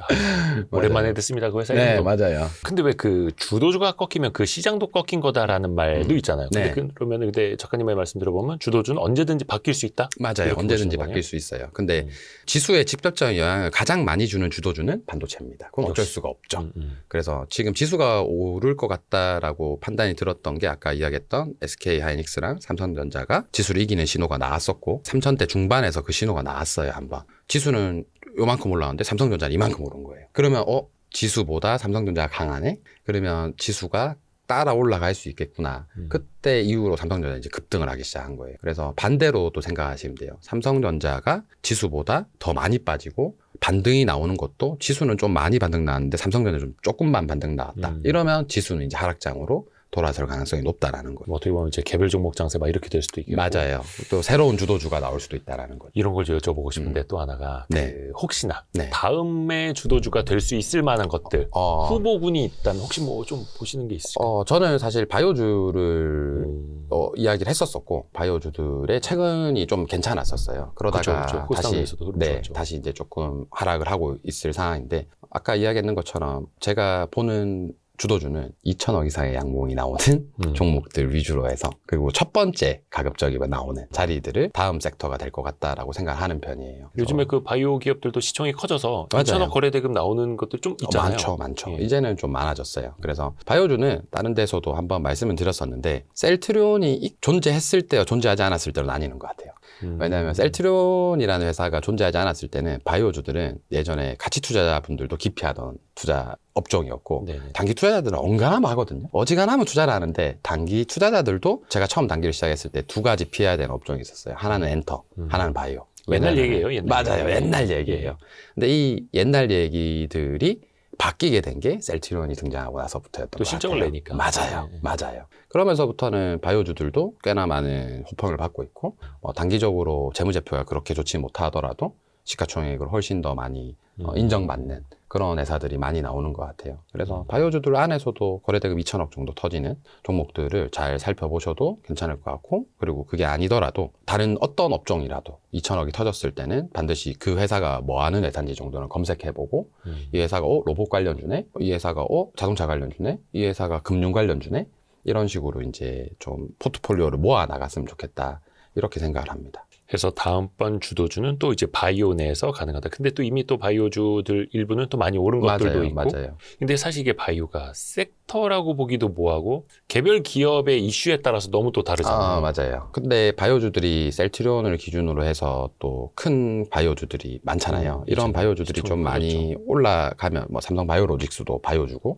오랜만에 듣습니다. 그 회사 네, 이름도. 맞아요. 근데 왜 그 주도주가 꺾이면 그 시장도 꺾인 거다라는 말도 있잖아요. 근데 네. 근데 작가님의 말씀 들어보면 주도주는 언제든지 바뀔 수 있다? 맞아요. 이렇게 언제든지 보시는 거네요? 바뀔 수 있어요. 근데 지수에 직접적인 영향을 가장 많이 주는 주도주는 반도체입니다. 그건 어쩔 수가 없죠. 그래서 지금 지수가 오를 것 같다라고 판단이 들었던 게 아까 이야기했던 SK 하이닉스랑 삼성전자가 지수를 이기는 신호가 나왔었고 3,000대 중반에서 그 신호가 나왔어요. 한번. 지수는 요만큼 올라왔는데 삼성전자는 이만큼 오른 거예요. 그러면 지수보다 삼성전자가 강하네? 그러면 지수가 따라 올라갈 수 있겠구나. 그때 이후로 삼성전자 이제 급등을 하기 시작한 거예요. 그래서 반대로 또 생각하시면 돼요. 삼성전자가 지수보다 더 많이 빠지고 반등이 나오는 것도 지수는 좀 많이 반등 나왔는데 삼성전자 좀 조금만 반등 나왔다. 이러면 지수는 이제 하락장으로 돌아설 가능성이 높다라는 거죠. 뭐 어떻게 보면 이제 개별 종목 장세 막 이렇게 될 수도 있겠고. 맞아요. 또 새로운 주도주가 나올 수도 있다라는 거죠. 이런 걸 여쭤보고 싶은데 또 하나가 네. 그 혹시나 네. 다음에 주도주가 될 수 있을 만한 것들 후보군이 있다면 혹시 뭐 좀 보시는 게 있을까요? 저는 사실 바이오주를 이야기를 했었었고 바이오주들의 최근이 좀 괜찮았었어요. 그러다가 그쵸. 다시 네, 다시 이제 조금 하락을 하고 있을 상황인데 아까 이야기했는 것처럼 제가 보는 주도주는 2천억 이상의 양봉이 나오는 종목들 위주로 해서 그리고 첫 번째 가급적이면 나오는 자리들을 다음 섹터가 될 것 같다라고 생각하는 편이에요. 요즘에 그 바이오 기업들도 시총이 커져서 맞아요. 2천억 거래대금 나오는 것들 좀 있잖아요. 많죠. 예. 이제는 좀 많아졌어요. 그래서 바이오주는 다른 데서도 한번 말씀을 드렸었는데 셀트리온이 존재했을 때와 존재하지 않았을 때로 나뉘는 것 같아요. 왜냐하면 셀트리온이라는 회사가 존재하지 않았을 때는 바이오주들은 예전에 가치 투자자분들도 기피하던 투자 업종이었고 네네. 단기 투자자들은 엉간하면 하거든요. 어지간하면 투자를 하는데 단기 투자자들도 제가 처음 단기를 시작했을 때 두 가지 피해야 되는 업종이 있었어요. 하나는 엔터, 하나는 바이오. 옛날 얘기예요. 맞아요. 옛날 얘기예요. 근데 이 옛날 얘기들이 바뀌게 된 게 셀트리온이 등장하고 나서부터였던 것 같아요. 또 실적을 내니까. 맞아요. 그러면서부터는 바이오주들도 꽤나 많은 호평을 받고 있고 단기적으로 재무제표가 그렇게 좋지 못하더라도 시가총액을 훨씬 더 많이 인정받는 그런 회사들이 많이 나오는 것 같아요. 그래서 바이오주들 안에서도 거래대금 2천억 정도 터지는 종목들을 잘 살펴보셔도 괜찮을 것 같고 그리고 그게 아니더라도 다른 어떤 업종이라도 2천억이 터졌을 때는 반드시 그 회사가 뭐 하는 회사인지 정도는 검색해보고 이 회사가 로봇 관련주네, 이 회사가 자동차 관련주네, 이 회사가 금융 관련주네 이런 식으로 이제 좀 포트폴리오를 모아 나갔으면 좋겠다 이렇게 생각을 합니다. 그래서 다음번 주도주는 또 이제 바이오 내에서 가능하다. 근데 또 이미 또 바이오주들 일부는 또 많이 오른 것들도 있고. 맞아요. 근데 사실 이게 바이오가 섹터라고 보기도 뭐하고 개별 기업의 이슈에 따라서 너무 또 다르잖아요. 맞아요. 근데 바이오주들이 셀트리온을 기준으로 해서 또 큰 바이오주들이 많잖아요. 이런 그렇죠. 바이오주들이 좀 많이 올라가면 뭐 삼성 바이오로직스도 바이오주고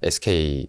SK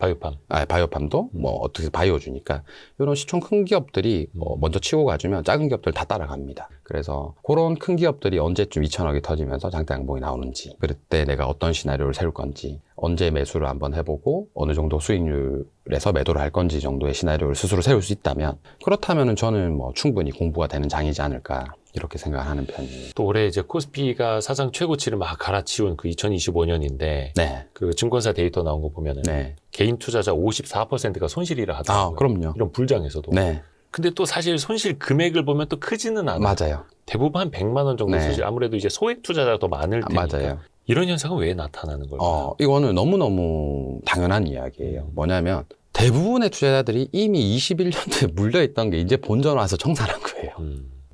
바이오팜도 뭐 어떻게 바이오주니까 이런 시총 큰 기업들이 먼저 치고 가주면 작은 기업들 다 따라갑니다. 그래서 그런 큰 기업들이 언제쯤 2천억이 터지면서 장대 양봉이 나오는지 그때 내가 어떤 시나리오를 세울 건지 언제 매수를 한번 해보고 어느 정도 수익률에서 매도를 할 건지 정도의 시나리오를 스스로 세울 수 있다면 그렇다면 저는 뭐 충분히 공부가 되는 장이지 않을까 이렇게 생각을 하는 편이에요. 또 올해 이제 코스피가 사상 최고치를 막 갈아치운 그 2025년인데 네. 그 증권사 데이터 나온 거 보면은 네. 개인 투자자 54%가 손실이라 하더라고요. 그럼요. 이런 불장에서도. 네. 근데 또 사실 손실 금액을 보면 또 크지는 않아요. 맞아요. 대부분 한 100만 원 정도 네. 손실. 아무래도 이제 소액 투자자가 더 많을 테니까. 맞아요. 이런 현상은 왜 나타나는 걸까요? 이거는 너무너무 당연한 이야기예요. 뭐냐면 대부분의 투자자들이 이미 21년도에 물려있던 게 이제 본전 와서 청산한 거예요.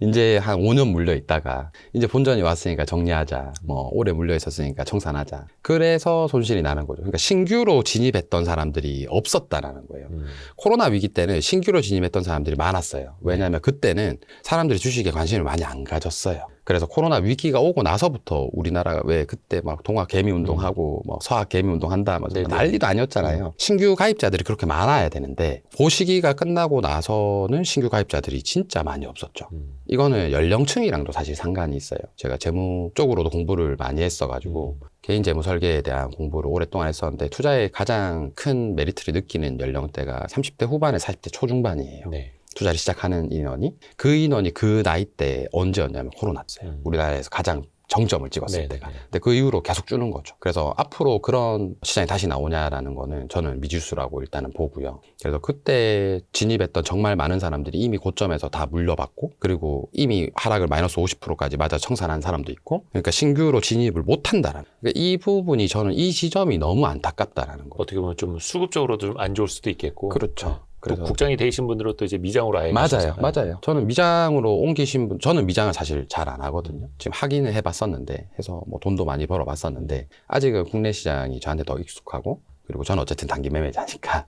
이제 한 5년 물려 있다가 이제 본전이 왔으니까 정리하자. 뭐 오래 물려 있었으니까 청산하자. 그래서 손실이 나는 거죠. 그러니까 신규로 진입했던 사람들이 없었다라는 거예요. 코로나 위기 때는 신규로 진입했던 사람들이 많았어요. 왜냐하면 그때는 사람들이 주식에 관심을 많이 안 가졌어요. 그래서 코로나 위기가 오고 나서부터 우리나라가 왜 그때 막 동학 개미 운동하고 뭐 서학 개미 운동한다 뭐 난리도 아니었잖아요. 신규 가입자들이 그렇게 많아야 되는데 그 시기가 끝나고 나서는 신규 가입자들이 진짜 많이 없었죠. 이거는 연령층이랑도 사실 상관이 있어요. 제가 재무 쪽으로도 공부를 많이 했어가지고 개인 재무 설계에 대한 공부를 오랫동안 했었는데 투자에 가장 큰 메리트를 느끼는 연령대가 30대 후반에 40대 초중반이에요. 네. 투자를 시작하는 인원이 그 나이 때 언제였냐면 코로나였어요. 우리나라에서 가장 정점을 찍었을 때가. 근데 그 이후로 계속 주는 거죠. 그래서 앞으로 그런 시장이 다시 나오냐라는 거는 저는 미지수라고 일단은 보고요. 그래서 그때 진입했던 정말 많은 사람들이 이미 고점에서 다 물려받고 그리고 이미 하락을 마이너스 50%까지 맞아 청산한 사람도 있고 그러니까 신규로 진입을 못한다라는 그러니까 이 부분이 저는 이 지점이 너무 안타깝다라는 거예요. 어떻게 보면 좀 수급적으로도 좀 안 좋을 수도 있겠고. 그렇죠. 또 국장이 되신 분들은 또 이제 미장으로 아예 맞아요. 저는 미장으로 옮기신 분, 저는 미장을 사실 잘 안 하거든요. 지금 하기는 해봤었는데, 해서 뭐 돈도 많이 벌어봤었는데, 아직은 국내 시장이 저한테 더 익숙하고, 그리고 저는 어쨌든 단기 매매자니까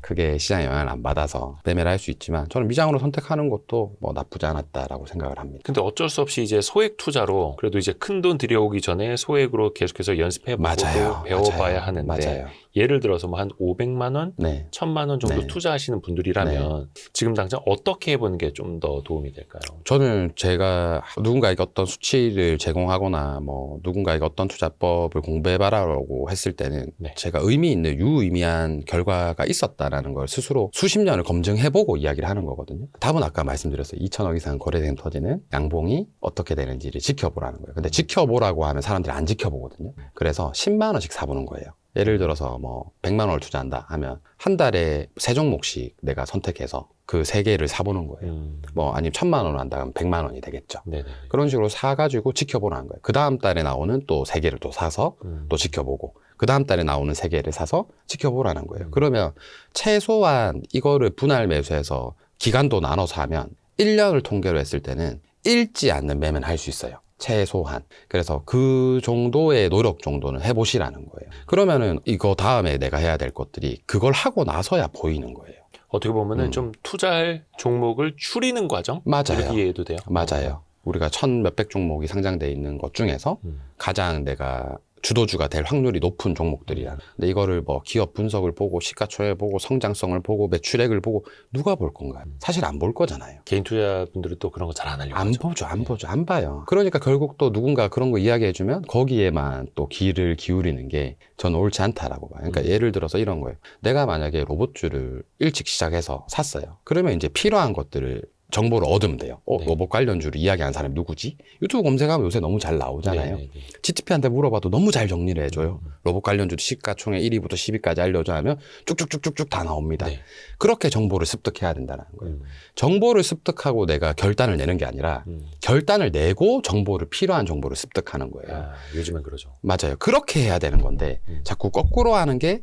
크게 시장에 영향을 안 받아서 매매를 할 수 있지만 저는 미장으로 선택하는 것도 뭐 나쁘지 않았다라고 생각을 합니다. 근데 어쩔 수 없이 이제 소액 투자로 그래도 이제 큰 돈 들여오기 전에 소액으로 계속해서 연습해보고 배워봐야 하는데 예를 들어서 뭐 한 500만 원, 네. 1000만 원 정도 네. 투자하시는 분들이라면 지금 당장 어떻게 해보는 게 좀 더 도움이 될까요? 저는 제가 누군가에게 어떤 수치를 제공하거나 뭐 누군가에게 어떤 투자법을 공부해봐라고 했을 때는 네. 제가 의미 있는 유의미한 결과가 있었다라는 걸 스스로 수십 년을 검증해보고 이야기를 하는 거거든요. 답은 아까 말씀드렸어요. 2천억 이상 거래된 터지는 양봉이 어떻게 되는지를 지켜보라는 거예요. 근데 지켜보라고 하면 사람들이 안 지켜보거든요. 그래서 10만 원씩 사보는 거예요. 예를 들어서 뭐 100만 원을 투자한다 하면 한 달에 3종목씩 내가 선택해서 그 3개를 사보는 거예요. 뭐 아니면 1000만 원을 한다 하면 100만 원이 되겠죠. 네네. 그런 식으로 사가지고 지켜보라는 거예요. 그 다음 달에 나오는 또 3개를 또 사서 또 지켜보고 그 다음 달에 나오는 3개를 사서 지켜보라는 거예요. 그러면 최소한 이거를 분할 매수해서 기간도 나눠서 하면 1년을 통계로 했을 때는 읽지 않는 매매는 할 수 있어요. 최소한. 그래서 그 정도의 노력 정도는 해보시라는 거예요. 그러면은 이거 다음에 내가 해야 될 것들이 그걸 하고 나서야 보이는 거예요. 어떻게 보면은 좀 투자할 종목을 추리는 과정? 맞아요. 이렇게 이해해도 돼요? 맞아요. 우리가 1000몇백 종목이 상장돼 있는 것 중에서 가장 내가 주도주가 될 확률이 높은 종목들이야. 근데 이거를 뭐 기업 분석을 보고 시가총액 보고 성장성을 보고 매출액을 보고 누가 볼 건가요? 사실 안 볼 거잖아요. 개인 투자분들은 또 그런 거 잘 안 하려고 안 하죠. 보죠, 안 보죠, 안 봐요. 그러니까 결국 또 누군가 그런 거 이야기해주면 거기에만 또 귀를 기울이는 게 저는 옳지 않다라고 봐요. 그러니까 예를 들어서 이런 거예요. 내가 만약에 로봇주를 일찍 시작해서 샀어요. 그러면 이제 필요한 것들을 정보를 얻으면 돼요. 네. 로봇 관련주를 이야기하는 사람이 누구지? 유튜브 검색하면 요새 너무 잘 나오잖아요. 네네네. GTP한테 물어봐도 너무 잘 정리를 해줘요. 로봇 관련주도 시가총액 1위부터 10위까지 알려줘 하면 쭉쭉쭉쭉쭉 다 나옵니다. 네. 그렇게 정보를 습득해야 된다는 거예요. 정보를 습득하고 내가 결단을 내는 게 아니라 결단을 내고 필요한 정보를 습득하는 거예요. 아, 요즘엔 그러죠. 맞아요. 그렇게 해야 되는 건데 자꾸 거꾸로 하는 게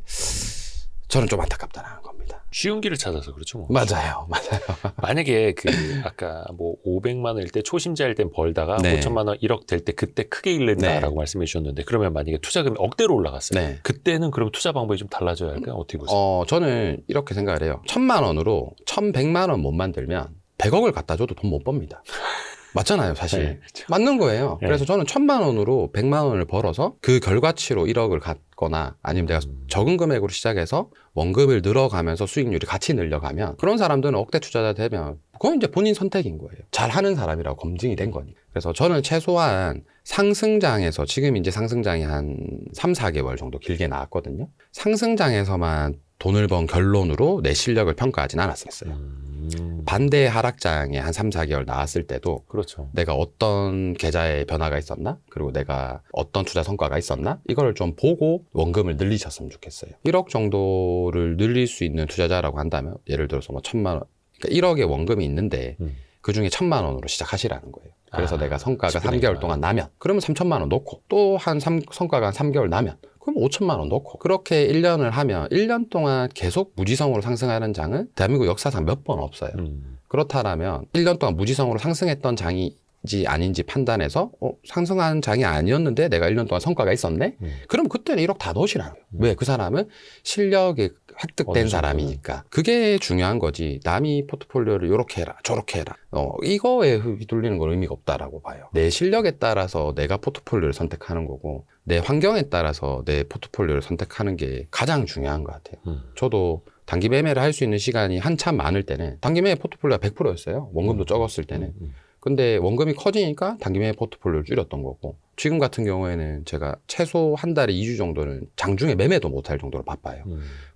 저는 좀 안타깝다는 겁니다. 쉬운 길을 찾아서 그렇죠. 뭐. 맞아요. 만약에 아까 뭐 500만 원일 때 초심자일 땐 벌다가 네. 5천만 원, 1억 될 때 그때 크게 잃는다라고 말씀해 주셨는데 그러면 만약에 투자금이 억대로 올라갔어요. 네. 그때는 그럼 투자 방법이 좀 달라져야 할까요? 어떻게 보세요? 저는 이렇게 생각을 해요. 1000만 원으로 1100만 원 못 만들면 100억을 갖다 줘도 돈 못 법니다. 맞잖아요, 사실. 네, 그렇죠. 맞는 거예요. 네. 그래서 저는 1000만 원으로 100만 원을 벌어서 그 결과치로 1억을 갖거나 아니면 내가 적은 금액으로 시작해서 원금을 늘어가면서 수익률이 같이 늘려가면 그런 사람들은 억대 투자자 되면 그건 이제 본인 선택인 거예요. 잘하는 사람이라고 검증이 된 거니까. 그래서 저는 최소한 상승장에서 지금 이제 상승장이 한 3, 4개월 정도 길게 나왔거든요. 상승장에서만 돈을 번 결론으로 내 실력을 평가하진 않았었어요. 반대 하락장에 한 3, 4개월 나왔을 때도 그렇죠. 내가 어떤 계좌에 변화가 있었나? 그리고 내가 어떤 투자 성과가 있었나? 이걸 좀 보고 원금을 늘리셨으면 좋겠어요. 1억 정도를 늘릴 수 있는 투자자라고 한다면 예를 들어서 뭐 1000만 원, 그러니까 1억의 원금이 있는데 그중에 1000만 원으로 시작하시라는 거예요. 그래서 내가 성과가 3개월 동안 나면 그러면 3000만 원 넣고 또 성과가 한 3개월 나면 그럼 5천만 원 넣고 그렇게 1년을 하면 1년 동안 계속 무지성으로 상승하는 장은 대한민국 역사상 몇 번 없어요. 그렇다면 1년 동안 무지성으로 상승했던 장이지 아닌지 판단해서 상승한 장이 아니었는데 내가 1년 동안 성과가 있었네? 그럼 그때는 1억 다 넣으시라는 거예요. 왜? 그 사람은 실력이 획득된 사람이니까. 그게 중요한 거지. 남이 포트폴리오를 이렇게 해라 저렇게 해라 이거에 휘둘리는 건 의미가 없다라고 봐요. 내 실력에 따라서 내가 포트폴리오를 선택하는 거고 내 환경에 따라서 내 포트폴리오를 선택하는 게 가장 중요한 것 같아요. 저도 단기 매매를 할 수 있는 시간이 한참 많을 때는 단기 매매 포트폴리오가 100%였어요. 원금도 적었을 때는. 근데 원금이 커지니까 단기 매매 포트폴리오를 줄였던 거고 지금 같은 경우에는 제가 최소 한 달에 2주 정도는 장중에 매매도 못할 정도로 바빠요.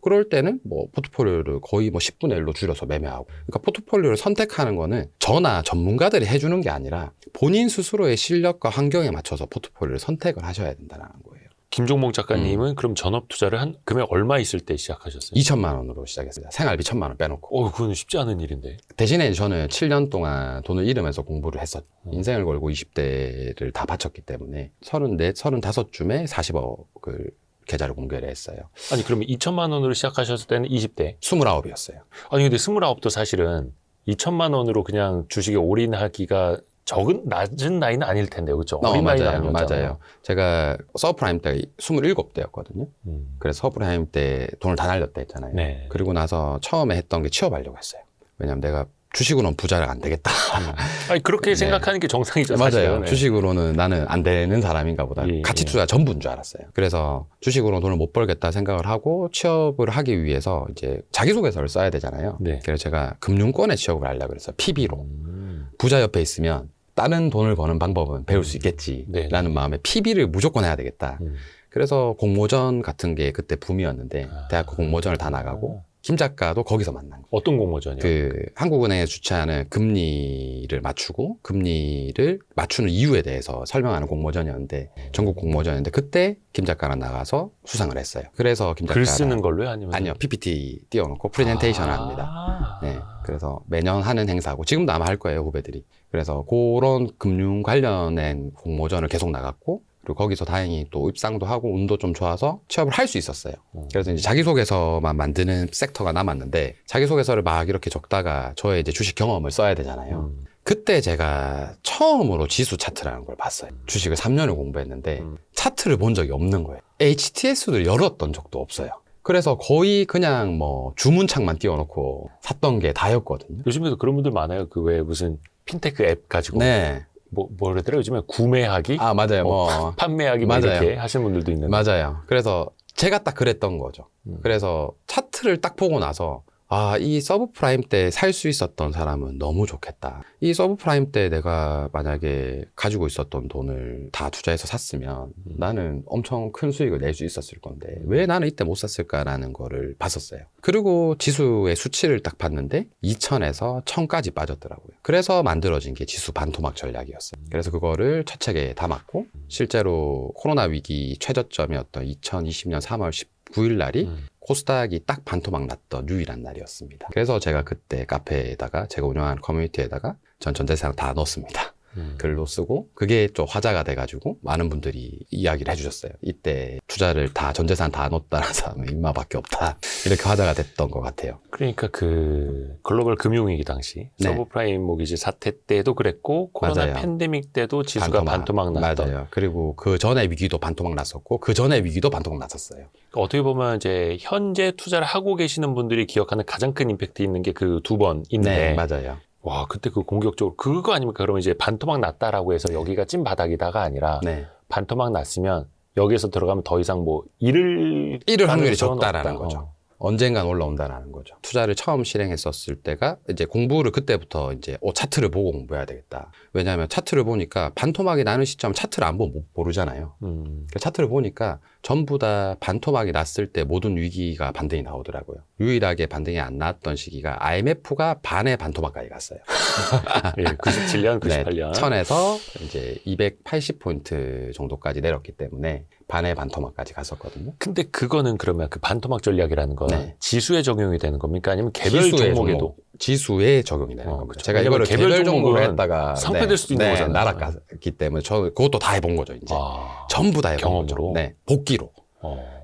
그럴 때는 뭐 포트폴리오를 거의 뭐 10분의 1로 줄여서 매매하고 그러니까 포트폴리오를 선택하는 거는 저나 전문가들이 해주는 게 아니라 본인 스스로의 실력과 환경에 맞춰서 포트폴리오를 선택을 하셔야 된다는 거예요. 김종목 작가님은 그럼 전업 투자를 한 금액 얼마 있을 때 시작하셨어요? 2천만 원으로 시작했습니다. 생활비 1000만 원 빼놓고. 그건 쉽지 않은 일인데. 대신에 저는 7년 동안 돈을 잃으면서 공부를 했었죠. 인생을 걸고 20대를 다 바쳤기 때문에 34, 35쯤에 40억을 계좌를 공개를 했어요. 아니 그러면 2천만 원으로 시작하셨을 때는 20대? 29이었어요. 아니 근데 29도 사실은 2천만 원으로 그냥 주식에 올인하기가 낮은 나이는 아닐 텐데, 그렇죠? 어린 나이는 아니었잖아요. 맞아요. 제가 서브프라임 때 27대였거든요. 그래서 서브프라임 때 돈을 다 날렸다 했잖아요. 네. 그리고 나서 처음에 했던 게 취업하려고 했어요. 왜냐면 내가 주식으로는 부자가 안 되겠다. 아니 그렇게 네. 생각하는 게 정상이죠. 사실은. 맞아요. 네. 주식으로는 나는 안 되는 사람인가 보다. 예, 가치 예. 투자 전부인 줄 알았어요. 그래서 주식으로 돈을 못 벌겠다 생각을 하고 취업을 하기 위해서 이제 자기소개서를 써야 되잖아요. 네. 그래서 제가 금융권에 취업을 하려고 그랬어요. PB로. 음. 부자 옆에 있으면 다른 돈을 버는 방법은 배울 수 있겠지라는 네. 마음에 PB를 무조건 해야 되겠다. 그래서 공모전 같은 게 그때 붐이었는데 대학교 공모전을 다 나가고 김 작가도 거기서 만난 거예요. 어떤 공모전이요? 그 한국은행에 주최하는 금리를 맞추고 금리를 맞추는 이유에 대해서 설명하는 공모전이었는데 전국 공모전이었는데 그때 김 작가랑 나가서 수상을 했어요. 그래서 김 작가 글 쓰는 걸로요? 아니면 아니요 PPT 띄워놓고 프레젠테이션을 합니다. 네, 그래서 매년 하는 행사고 지금도 아마 할 거예요 후배들이. 그래서 그런 금융 관련된 공모전을 계속 나갔고 그리고 거기서 다행히 또 입상도 하고 운도 좀 좋아서 취업을 할 수 있었어요. 그래서 이제 자기소개서만 만드는 섹터가 남았는데 자기소개서를 막 이렇게 적다가 저의 이제 주식 경험을 써야 되잖아요. 그때 제가 처음으로 지수 차트라는 걸 봤어요. 주식을 3년을 공부했는데 차트를 본 적이 없는 거예요. HTS를 열었던 적도 없어요. 그래서 거의 그냥 뭐 주문창만 띄워놓고 샀던 게 다였거든요. 요즘에도 그런 분들 많아요. 그 왜 무슨 핀테크 앱 가지고 네. 뭐래더라 요즘에 구매하기, 아, 맞아요. 뭐. 판매하기 뭐 맞아요. 이렇게 하시는 분들도 있는데. 맞아요. 그래서 제가 딱 그랬던 거죠. 그래서 차트를 딱 보고 나서 아, 이 서브프라임 때 살 수 있었던 사람은 너무 좋겠다. 이 서브프라임 때 내가 만약에 가지고 있었던 돈을 다 투자해서 샀으면 나는 엄청 큰 수익을 낼 수 있었을 건데 왜 나는 이때 못 샀을까라는 거를 봤었어요. 그리고 지수의 수치를 딱 봤는데 2000에서 1000까지 빠졌더라고요. 그래서 만들어진 게 지수 반토막 전략이었어요. 그래서 그거를 첫 책에 담았고 실제로 코로나 위기 최저점이었던 2020년 3월 19일 날이 코스닥이 딱 반토막 났던 유일한 날이었습니다. 그래서 제가 그때 카페에다가 제가 운영하는 커뮤니티에다가 전 전재산 다 넣었습니다. 글로 쓰고 그게 좀 화제가 돼가지고 많은 분들이 이야기를 해주셨어요. 이때 투자를 다 전재산 다 넣었다는 사람은 인마밖에 없다. 이렇게 화제가 됐던 것 같아요. 그러니까 그 글로벌 금융위기 당시 네. 서브프라임 모기지 사태 때도 그랬고 코로나 맞아요. 팬데믹 때도 지수가 반토막 났던. 맞아요. 그리고 그 전에 위기도 반토막 났었고 그 전에 위기도 반토막 났었어요. 어떻게 보면 이제 현재 투자를 하고 계시는 분들이 기억하는 가장 큰 임팩트 있는 게 그 두 번인데. 네, 맞아요. 와, 그때 그 공격적으로 그거 아닙니까? 그러면 이제 반토막 났다라고 해서 여기가 찐 바닥이다가 아니라 네. 반토막 났으면 여기에서 들어가면 더 이상 뭐 잃을 확률이 가능성은 적다라는 없다. 거죠. 언젠간 올라온다라는 거죠. 투자를 처음 실행했었을 때가 이제 공부를 그때부터 이제 차트를 보고 공부해야 되겠다. 왜냐하면 차트를 보니까 반토막이 나는 시점 차트를 안 보면 못 모르잖아요. 그 차트를 보니까 전부 다 반토막이 났을 때 모든 위기가 반등이 나오더라고요. 유일하게 반등이 안 나왔던 시기가 IMF가 반의 반토막까지 갔어요. 예, 97년, 98년. 1000에서 이제 280포인트 정도까지 내렸기 때문에 반의 반토막까지 갔었거든요. 근데 그거는 그러면 그 반토막 전략이라는 건 네. 지수에 적용이 되는 겁니까? 아니면 개별 지수의 종목에도? 지수에 적용이 되는 겁니다. 그렇죠. 제가 왜냐면 이거를 개별 종목으로 종목은 했다가 상패될 수도 있는 거잖아요. 날아갔기 때문에 저 그것도 다 해본 거죠. 이제 전부 다 해본 경험으로? 거죠. 네, 복기로.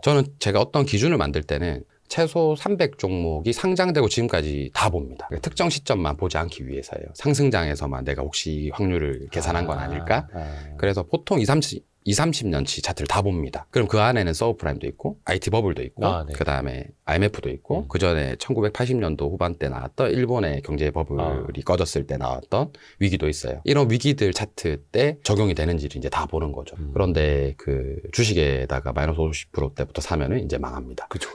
저는 제가 어떤 기준을 만들 때는 최소 300 종목이 상장되고 지금까지 다 봅니다. 특정 시점만 보지 않기 위해서예요. 상승장에서만 내가 혹시 확률을 계산한 건 아닐까? 그래서 보통 30년치 차트를 다 봅니다. 그럼 그 안에는 서브프라임도 있고 IT 버블도 있고 네. 그 다음에 IMF도 있고 그 전에 1980년도 후반 때 나왔던 일본의 경제 버블이 꺼졌을 때 나왔던 위기도 있어요. 이런 위기들 차트 때 적용이 되는지를 이제 다 보는 거죠. 그런데 그 주식에다가 마이너스 50% 때부터 사면은 이제 망합니다. 그죠.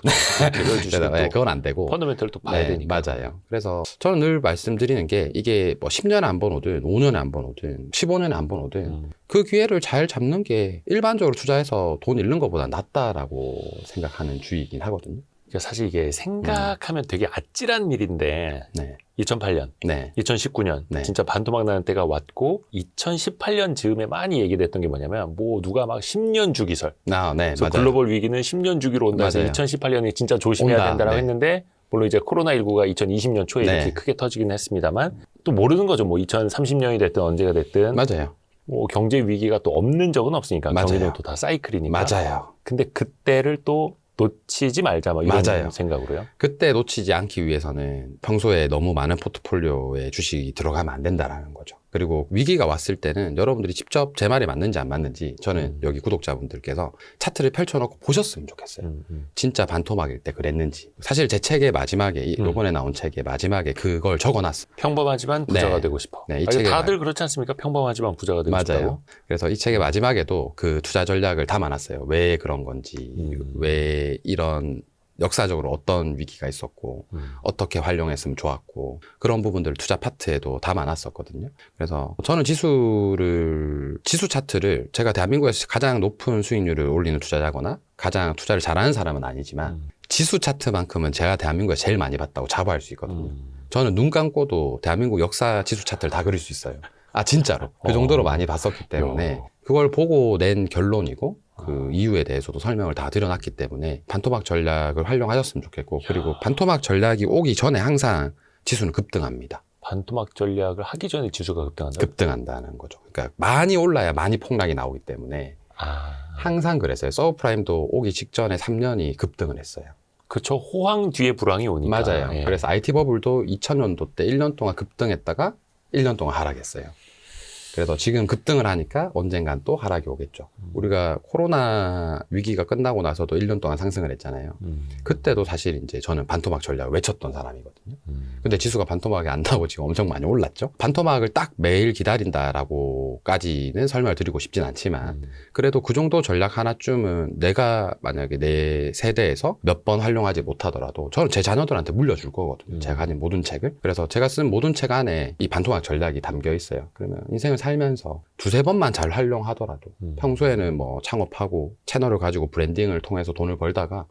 개별 주식은 네, 또 그건 안 되고. 펀더멘털을 또 봐야 네, 되니까. 맞아요. 그래서 저는 늘 말씀드리는 게 이게 뭐 10년에 한 번 오든 5년에 한 번 오든 15년에 한 번 오든 그 기회를 잘 잡는 게 일반적으로 투자해서 돈 잃는 것보다 낫다라고 생각하는 주의이긴 하거든요. 그러니까 사실 이게 생각하면 되게 아찔한 일인데 네. 2008년, 네. 2019년 네. 진짜 반토막 나는 때가 왔고 2018년 즈음에 많이 얘기됐던 게 뭐냐면 뭐 누가 막 10년 주기설. 네, 그래서 맞아요. 글로벌 위기는 10년 주기로 온다 해서 맞아요. 2018년에 진짜 조심해야 온다. 된다라고 네. 했는데 물론 이제 코로나19가 2020년 초에 네. 이렇게 크게 터지긴 했습니다만 또 모르는 거죠. 뭐 2030년이 됐든 언제가 됐든 맞아요. 뭐 경제 위기가 또 없는 적은 없으니까 맞아요. 경제는 또 다 사이클이니까. 맞아요. 근데 그때를 또 놓치지 말자 뭐 이런 맞아요. 생각으로요. 그때 놓치지 않기 위해서는 평소에 너무 많은 포트폴리오에 주식이 들어가면 안 된다라는 거죠. 그리고 위기가 왔을 때는 여러분들이 직접 제 말이 맞는지 안 맞는지 저는 여기 구독자분들께서 차트를 펼쳐놓고 보셨으면 좋겠어요. 진짜 반토막일 때 그랬는지. 사실 제 책의 마지막에 요번에 나온 책의 마지막에 그걸 적어놨어요. 평범하지만 부자가 네. 되고 싶어. 네, 이 아니, 책에 다들 그렇지 않습니까? 평범하지만 부자가 되고 맞아요. 싶다고. 그래서 이 책의 마지막에도 그 투자 전략을 담아놨어요. 왜 그런 건지, 왜 이런 역사적으로 어떤 위기가 있었고 어떻게 활용했으면 좋았고 그런 부분들을 투자 파트에도 담아놨었거든요. 그래서 저는 지수 차트를 제가 대한민국에서 가장 높은 수익률을 올리는 투자자거나 가장 투자를 잘하는 사람은 아니지만 지수 차트만큼은 제가 대한민국에 제일 많이 봤다고 자부할 수 있거든요. 저는 눈 감고도 대한민국 역사 지수 차트를 다 그릴 수 있어요. 아 진짜로 그 정도로 많이 봤었기 때문에 그걸 보고 낸 결론이고 그 이유에 대해서도 설명을 다 드려놨기 때문에 반토막 전략을 활용하셨으면 좋겠고 그리고 반토막 전략이 오기 전에 항상 지수는 급등합니다. 반토막 전략을 하기 전에 지수가 급등한다. 급등한다는 거죠. 그러니까 많이 올라야 많이 폭락이 나오기 때문에 항상 그랬어요. 서브프라임도 오기 직전에 3년이 급등을 했어요. 그쵸. 호황 뒤에 불황이 오니까. 맞아요. 예. 그래서 IT 버블도 2000년도 때 1년 동안 급등했다가 1년 동안 하락했어요. 그래서 지금 급등을 하니까 언젠간 또 하락이 오겠죠. 우리가 코로나 위기가 끝나고 나서도 1년 동안 상승을 했잖아요. 그때도 사실 이제 저는 반토막 전략을 외쳤던 사람이거든요. 근데 지수가 반토막이 안 나고 지금 엄청 많이 올랐죠. 반토막을 딱 매일 기다린다라고까지는 설명을 드리고 싶진 않지만 그래도 그 정도 전략 하나쯤은 내가 만약에 내 세대에서 몇 번 활용하지 못하더라도 저는 제 자녀들한테 물려줄 거거든요. 제가 가진 모든 책을. 그래서 제가 쓴 모든 책 안에 이 반토막 전략이 담겨 있어요. 그러면 인생을 살면서 두세 번만 잘 활용하더라도 평소에는 뭐 창업하고 채널을 가지고 브랜딩을 통해서 돈을 벌다가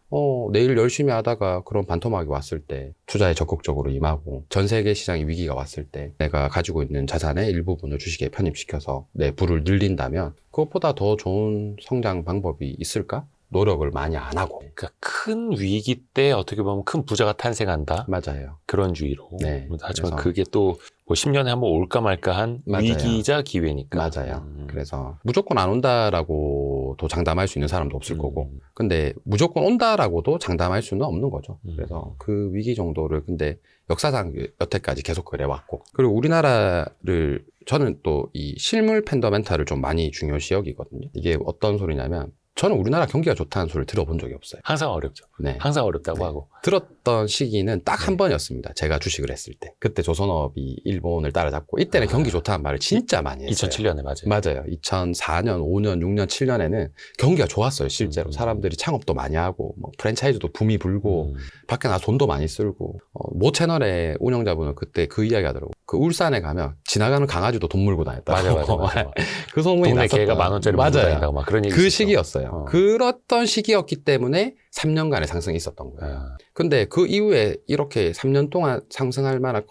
내일 열심히 하다가 그런 반토막이 왔을 때 투자에 적극적으로 임하고 전 세계 시장의 위기가 왔을 때 내가 가지고 있는 자산의 일부분을 주식에 편입시켜서 내 부를 늘린다면 그것보다 더 좋은 성장 방법이 있을까? 노력을 많이 안 하고. 그러니까 큰 위기 때 어떻게 보면 큰 부자가 탄생한다. 맞아요. 그런 주의로. 네. 하지만 그래서 그게 또 뭐 10년에 한번 올까 말까 한 맞아요. 위기이자 기회니까. 맞아요. 그래서 무조건 안 온다라고도 장담할 수 있는 사람도 없을 거고. 근데 무조건 온다라고도 장담할 수는 없는 거죠. 그래서 그 위기 정도를 근데 역사상 여태까지 계속 그래왔고. 그리고 우리나라를 저는 또 이 실물 펀더멘탈을 좀 많이 중요시 여기거든요. 이게 어떤 소리냐면 저는 우리나라 경기가 좋다는 소리를 들어본 적이 없어요. 항상 어렵죠. 네. 항상 어렵다고 네. 하고. 들었던 시기는 딱 한 번이었습니다. 제가 주식을 했을 때. 그때 조선업이 일본을 따라잡고 이때는 경기 좋다는 말을 진짜 많이 했어요. 2007년에 맞아요. 맞아요. 2004년, 5년, 6년, 7년에는 경기가 좋았어요. 실제로. 사람들이 창업도 많이 하고 뭐 프랜차이즈도 붐이 불고 밖에 나가서 돈도 많이 쓸고 모 채널의 운영자분은 그때 그 이야기 하더라고요. 그 울산에 가면 지나가는 강아지도 돈 물고 다녔다고. 맞아. 그 소문이 동네 났었던. 개가 10,000원짜리 물고 다닌다고 막 그런 얘기 그 있었죠. 시기였어요. 그랬던 시기였기 때문에 3년간의 상승이 있었던 거예요. 근데 그 이후에 이렇게 3년 동안 상승할 만한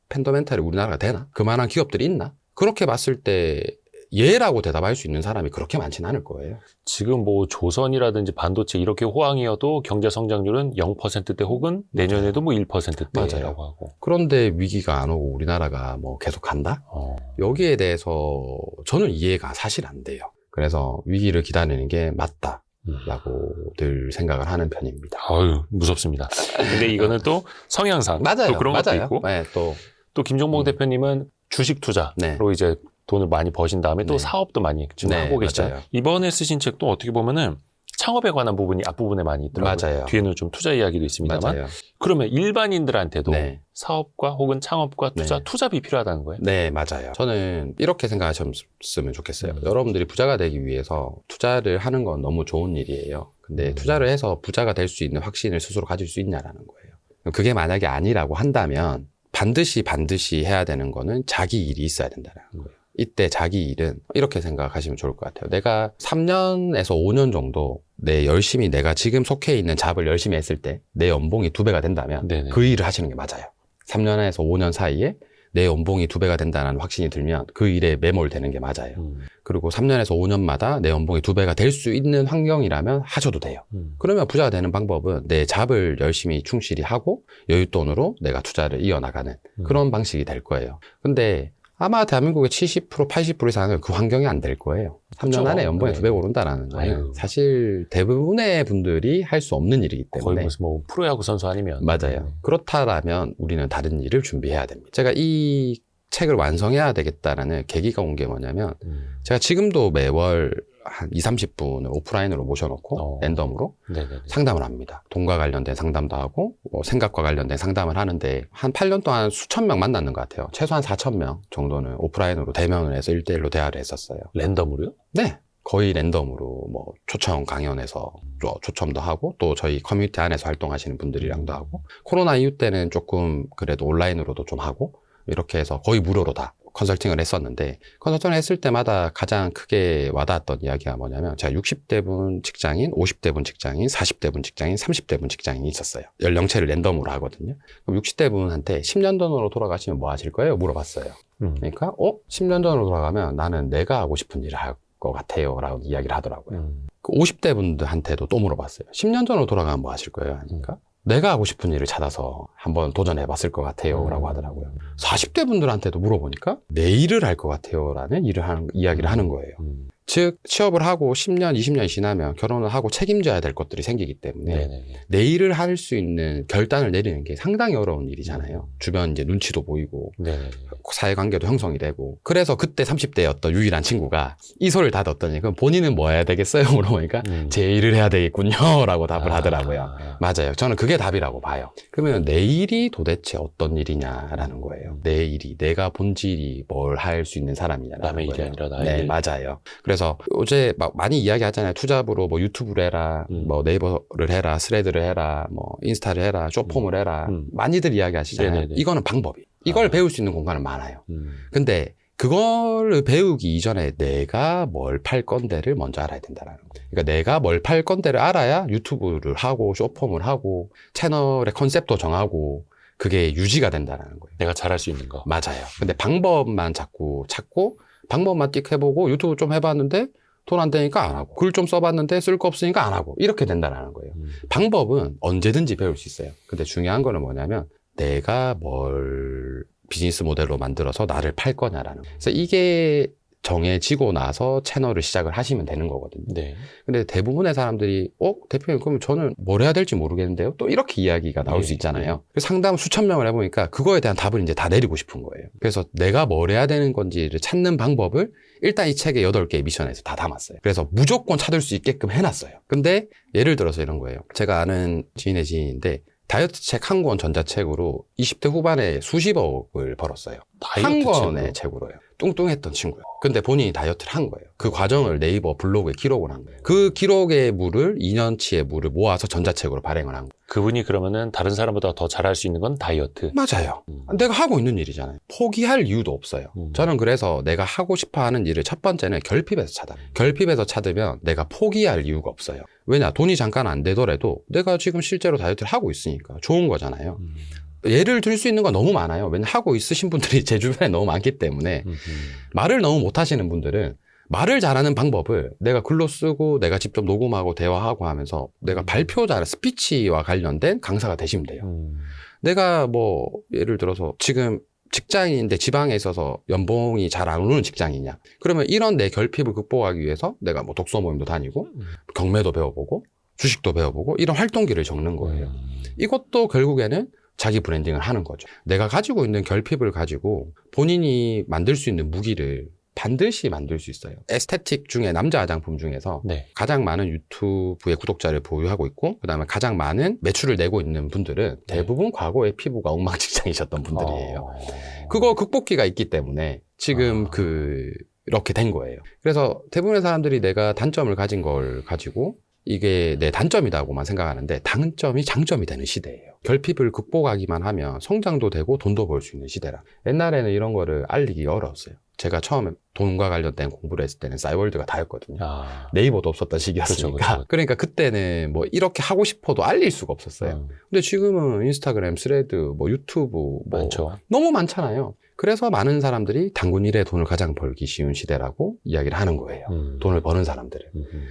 펀더멘탈이 우리나라가 되나? 그만한 기업들이 있나? 그렇게 봤을 때 예라고 대답할 수 있는 사람이 그렇게 많지는 않을 거예요. 지금 뭐 조선이라든지 반도체 이렇게 호황이어도 경제 성장률은 0%대 혹은 내년에도 뭐 1%대라고 하고. 그런데 위기가 안 오고 우리나라가 뭐 계속 간다? 여기에 대해서 저는 이해가 사실 안 돼요. 그래서 위기를 기다리는 게 맞다. 라고 늘 생각을 하는 편입니다. 아유, 무섭습니다. 근데 이거는 또 성향상 맞아요. 또 그런 것도 맞아요. 있고 네, 또 김종봉 대표님은 주식 투자로 네. 이제 돈을 많이 버신 다음에 또 네. 사업도 많이 지금 네, 하고 계시잖아요. 맞아요. 이번에 쓰신 책도 어떻게 보면은 창업에 관한 부분이 앞부분에 많이 있더라고요. 맞아요. 뒤에는 좀 투자 이야기도 있습니다만. 맞아요. 그러면 일반인들한테도 네. 사업과 혹은 창업과 네. 투잡이 필요하다는 거예요? 네, 맞아요. 저는 이렇게 생각하셨으면 좋겠어요. 여러분들이 부자가 되기 위해서 투자를 하는 건 너무 좋은 일이에요. 근데 투자를 해서 부자가 될 수 있는 확신을 스스로 가질 수 있냐라는 거예요. 그게 만약에 아니라고 한다면 반드시 해야 되는 거는 자기 일이 있어야 된다는 거예요. 이때 자기 일은 이렇게 생각하시면 좋을 것 같아요. 내가 3년에서 5년 정도 열심히 내가 지금 속해 있는 잡을 열심히 했을 때 내 연봉이 2배가 된다면 네네. 그 일을 하시는 게 맞아요. 3년에서 5년 사이에 내 연봉이 2배가 된다는 확신이 들면 그 일에 매몰되는 게 맞아요. 그리고 3년에서 5년마다 내 연봉이 2배가 될 수 있는 환경이라면 하셔도 돼요. 그러면 부자가 되는 방법은 내 잡을 열심히 충실히 하고 여윳돈으로 내가 투자를 이어나가는 그런 방식이 될 거예요. 근데 아마 대한민국의 70%, 80% 이상은 그 환경이 안 될 거예요. 3년 안에 연봉이 2배 오른다라는 거는 사실 대부분의 분들이 할 수 없는 일이기 때문에. 거의 무슨 뭐 프로야구 선수 아니면. 맞아요. 그렇다라면 우리는 다른 일을 준비해야 됩니다. 제가 이 책을 완성해야 되겠다라는 계기가 온 게 뭐냐면 제가 지금도 매월 한 20-30분을 오프라인으로 모셔놓고 랜덤으로 네네네. 상담을 합니다. 돈과 관련된 상담도 하고 뭐 생각과 관련된 상담을 하는데 한 8년 동안 수천 명 만났는 것 같아요. 최소한 4,000명 정도는 오프라인으로 대면을 해서 1대1로 대화를 했었어요. 랜덤으로요? 네. 거의 랜덤으로 뭐 초청 강연에서 초청도 하고 또 저희 커뮤니티 안에서 활동하시는 분들이랑도 하고 코로나 이후 때는 조금 그래도 온라인으로도 좀 하고 이렇게 해서 거의 무료로 다 컨설팅을 했었는데 컨설팅을 했을 때마다 가장 크게 와닿았던 이야기가 뭐냐면 제가 60대 분 직장인, 50대 분 직장인, 40대 분 직장인, 30대 분 직장인이 있었어요. 연령체를 랜덤으로 하거든요. 그럼 60대 분한테 10년 전으로 돌아가시면 뭐 하실 거예요? 물어봤어요. 그러니까 10년 전으로 돌아가면 나는 내가 하고 싶은 일을 할 것 같아요 라고 이야기를 하더라고요. 50대 분들한테도 또 물어봤어요. 10년 전으로 돌아가면 뭐 하실 거예요? 하니까 내가 하고 싶은 일을 찾아서 한번 도전해 봤을 것 같아요 라고 하더라고요. 40대 분들한테도 물어보니까 내 일을 할 것 같아요 라는 이야기를 하는 거예요. 즉 취업을 하고 10년, 20년이 지나면 결혼을 하고 책임져야 될 것들이 생기기 때문에 네네. 내 일을 할 수 있는 결단을 내리는 게 상당히 어려운 일이잖아요. 주변 이제 눈치도 보이고 네네. 사회관계도 형성이 되고 그래서 그때 30대였던 유일한 친구가 이 소리를 닫았더니 그럼 본인은 뭐 해야 되겠어요? 물어보니까 제 일을 해야 되겠군요 라고 답을 하더라고요. 맞아요. 저는 그게 답이라고 봐요. 그러면 내 일이 도대체 어떤 일이냐라는 거예요. 내 일이 내가 본질이 뭘 할 수 있는 사람이냐라는 남의 일이 거예요. 아니라 나의 네, 일. 맞아요. 그래서 어제 막 많이 이야기하잖아요. 투잡으로 뭐 유튜브를 해라, 뭐 네이버를 해라, 스레드를 해라, 뭐 인스타를 해라, 쇼폼을 해라. 많이들 이야기하시잖아요. 네네네. 이거는 방법이. 이걸 배울 수 있는 공간은 많아요. 음. 근데 그걸 배우기 이전에 내가 뭘 팔 건데를 먼저 알아야 된다는 거예요. 그러니까 내가 뭘 팔 건데를 알아야 유튜브를 하고 쇼폼을 하고 채널의 컨셉도 정하고 그게 유지가 된다는 거예요. 내가 잘할 수 있는 거. 맞아요. 근데 방법만 자꾸 찾고 방법만 띡 해보고 유튜브 좀 해봤는데 돈 안 되니까 안 하고 글 좀 써봤는데 쓸 거 없으니까 안 하고 이렇게 된다는 거예요. 방법은 언제든지 배울 수 있어요. 근데 중요한 거는 뭐냐면 내가 뭘 비즈니스 모델로 만들어서 나를 팔 거냐라는 거예요. 그래서 이게 정해지고 나서 채널을 시작을 하시면 되는 거거든요. 네. 근데 대부분의 사람들이 대표님 그러면 저는 뭘 해야 될지 모르겠는데요. 또 이렇게 이야기가 나올 수 있잖아요. 그래서 상담 수천 명을 해보니까 그거에 대한 답을 이제 다 내리고 싶은 거예요. 그래서 내가 뭘 해야 되는 건지를 찾는 방법을 일단 이 책의 8개의 미션에서 다 담았어요. 그래서 무조건 찾을 수 있게끔 해놨어요. 근데 예를 들어서 이런 거예요. 제가 아는 지인의 지인인데 다이어트 책 한 권 전자책으로 20대 후반에 수십억을 벌었어요. 한 권의 책으로요. 뚱뚱했던 친구예요. 근데 본인이 다이어트를 한 거예요. 그 과정을 네이버 블로그에 기록을 한 거예요. 그 기록의 물을 2년치의 물을 모아서 전자책으로 발행을 한 거예요. 그분이 그러면은 다른 사람보다 더 잘할 수 있는 건 다이어트. 맞아요. 내가 하고 있는 일이잖아요. 포기할 이유도 없어요. 저는 그래서 내가 하고 싶어 하는 일을 첫 번째는 결핍에서 찾아. 결핍에서 찾으면 내가 포기할 이유가 없어요. 왜냐? 돈이 잠깐 안 되더라도 내가 지금 실제로 다이어트를 하고 있으니까 좋은 거잖아요. 예를 들 수 있는 건 너무 많아요. 왜냐면 하고 있으신 분들이 제 주변에 너무 많기 때문에 말을 너무 못하시는 분들은 말을 잘하는 방법을 내가 글로 쓰고 내가 직접 녹음하고 대화하고 하면서 내가 발표 잘 스피치와 관련된 강사가 되시면 돼요. 내가 뭐 예를 들어서 지금 직장인인데 지방에 있어서 연봉이 잘 안 오르는 직장이냐. 그러면 이런 내 결핍을 극복하기 위해서 내가 뭐 독서 모임도 다니고 경매도 배워보고 주식도 배워보고 이런 활동기를 적는 거예요. 이것도 결국에는 자기 브랜딩을 하는 거죠. 내가 가지고 있는 결핍을 가지고 본인이 만들 수 있는 무기를 반드시 만들 수 있어요. 에스테틱 중에 남자 화장품 중에서 네. 가장 많은 유튜브의 구독자를 보유하고 있고 그다음에 가장 많은 매출을 내고 있는 분들은 대부분 과거에 피부가 엉망진창이셨던 분들이에요. 그거 극복기가 있기 때문에 지금 이렇게 된 거예요. 그래서 대부분의 사람들이 내가 단점을 가진 걸 가지고 이게 내 단점이라고만 생각하는데 단점이 장점이 되는 시대예요. 결핍을 극복하기만 하면 성장도 되고 돈도 벌 수 있는 시대라. 옛날에는 이런 거를 알리기 어려웠어요. 제가 처음에 돈과 관련된 공부를 했을 때는 싸이월드가 다였거든요. 네이버도 없었던 시기였으니까. 그렇죠. 그러니까 그때는 뭐 이렇게 하고 싶어도 알릴 수가 없었어요. 근데 지금은 인스타그램, 스레드, 뭐 유튜브 뭐 많죠. 너무 많잖아요. 그래서 많은 사람들이 단군 일에 돈을 가장 벌기 쉬운 시대라고 이야기를 하는 거예요. 돈을 버는 사람들은.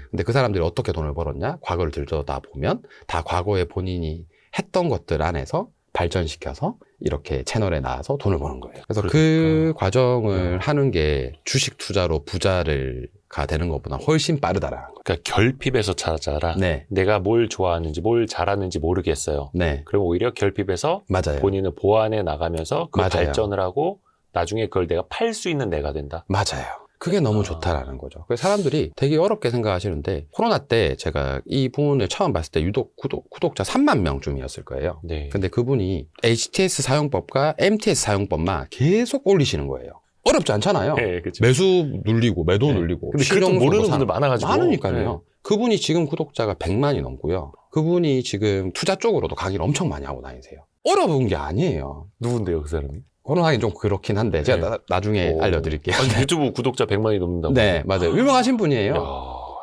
근데 그 사람들이 어떻게 돈을 벌었냐? 과거를 들여다 보면 다 과거에 본인이 했던 것들 안에서 발전시켜서 이렇게 채널에 나와서 돈을 버는 거예요. 그래서 그 과정을 하는 게 주식 투자로 부자가 되는 것보다 훨씬 빠르다라는 거예요. 그러니까 결핍에서 찾아라. 네. 내가 뭘 좋아하는지 뭘 잘하는지 모르겠어요. 네. 그럼 오히려 결핍에서 맞아요. 본인을 보완해 나가면서 그 맞아요. 발전을 하고 나중에 그걸 내가 팔 수 있는 내가 된다. 맞아요. 그게 너무 좋다라는 거죠. 그래서 사람들이 되게 어렵게 생각하시는데 코로나 때 제가 이 분을 처음 봤을 때 유독 구독자 3만 명쯤이었을 거예요. 네. 근데 그분이 HTS 사용법과 MTS 사용법만 계속 올리시는 거예요. 어렵지 않잖아요. 네, 그렇죠. 매수 눌리고 매도 네. 눌리고 근데 그것도 모르는 분들 많아가지고. 많으니까요. 네. 그분이 지금 구독자가 100만이 넘고요. 그분이 지금 투자 쪽으로도 강의를 엄청 많이 하고 다니세요. 어려운 게 아니에요. 누군데요, 그 사람이? 코로나긴 좀 그렇긴 한데 제가 네. 나중에 오. 알려드릴게요. 아니, 유튜브 구독자 100만이 넘는다고. 네, 맞아요. 유명하신 분이에요. 야.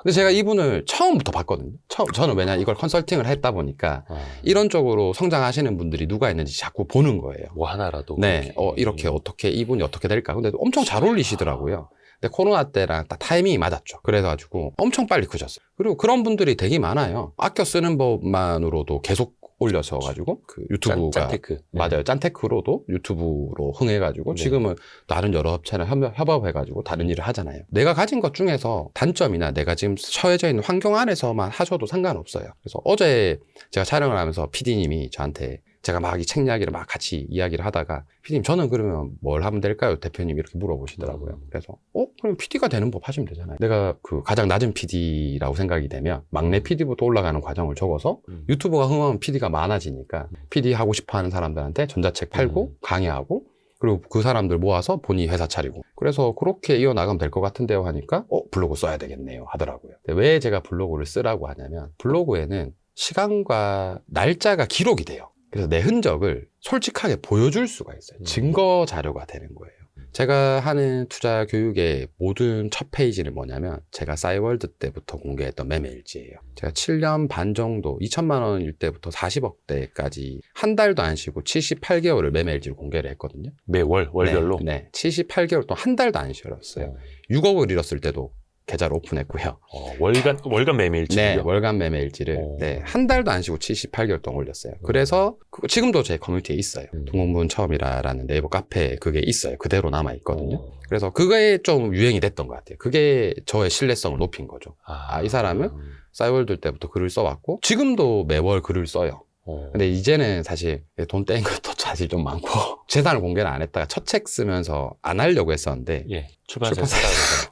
근데 제가 이분을 처음부터 봤거든요. 저는 왜냐 이걸 컨설팅을 했다 보니까 아, 이런 쪽으로 성장하시는 분들이 누가 있는지 자꾸 보는 거예요. 뭐 하나라도. 네, 이렇게 어떻게 이분이 어떻게 될까? 근데 엄청 잘 어울리시더라고요. 근데 코로나 때랑 딱 타이밍이 맞았죠. 그래가지고 엄청 빨리 크셨어요. 그리고 그런 분들이 되게 많아요. 아껴 쓰는 법만으로도 계속 올려서가지고 그 유튜브가 짠테크. 네. 맞아요. 짠테크로도 유튜브로 흥해가지고 네. 지금은 다른 여러 업체랑 협업해가지고 다른 일을 하잖아요. 내가 가진 것 중에서 단점이나 내가 지금 처해져 있는 환경 안에서만 하셔도 상관없어요. 그래서 어제 제가 촬영을 하면서 PD님이 저한테 제가 막 이 책 이야기를 막 같이 이야기를 하다가 PD님 저는 그러면 뭘 하면 될까요? 대표님 이렇게 물어보시더라고요. 그래서 그럼 PD가 되는 법 하시면 되잖아요. 내가 그 가장 낮은 PD라고 생각이 되면 막내 PD부터 올라가는 과정을 적어서 유튜버가 흥하면 PD가 많아지니까 PD 하고 싶어 하는 사람들한테 전자책 팔고 강의하고 그리고 그 사람들 모아서 본인이 회사 차리고 그래서 그렇게 이어나가면 될 것 같은데요 하니까 블로그 써야 되겠네요 하더라고요. 근데 왜 제가 블로그를 쓰라고 하냐면 블로그에는 시간과 날짜가 기록이 돼요. 그래서 내 흔적을 솔직하게 보여줄 수가 있어요. 증거 자료가 되는 거예요. 제가 하는 투자 교육의 모든 첫 페이지는 뭐냐면 제가 싸이월드 때부터 공개했던 매매일지예요. 제가 7년 반 정도 2천만 원일 때부터 40억대까지 한 달도 안 쉬고 78개월을 매매일지를 공개를 했거든요. 매월 월별로. 네, 78개월 동안 한 달도 안 쉬었어요. 6억을 잃었을 때도 계좌를 오픈했고요. 월간 매매일지. 네, 월간 매매일지를 한 달도 안 쉬고 78개월 동안 올렸어요. 그래서 지금도 제 커뮤니티에 있어요. 동공분 처음이라는 네이버 카페에 그게 있어요. 그대로 남아 있거든요. 그래서 그게 좀 유행이 됐던 것 같아요. 그게 저의 신뢰성을 높인 거죠. 이 사람은 싸이월드 때부터 글을 써왔고 지금도 매월 글을 써요. 근데 이제는 사실 돈 뗀 것도 사실 좀 많고 재산을 공개를 안 했다가 첫 책 쓰면서 안 하려고 했었는데 출판사에 쓰라고.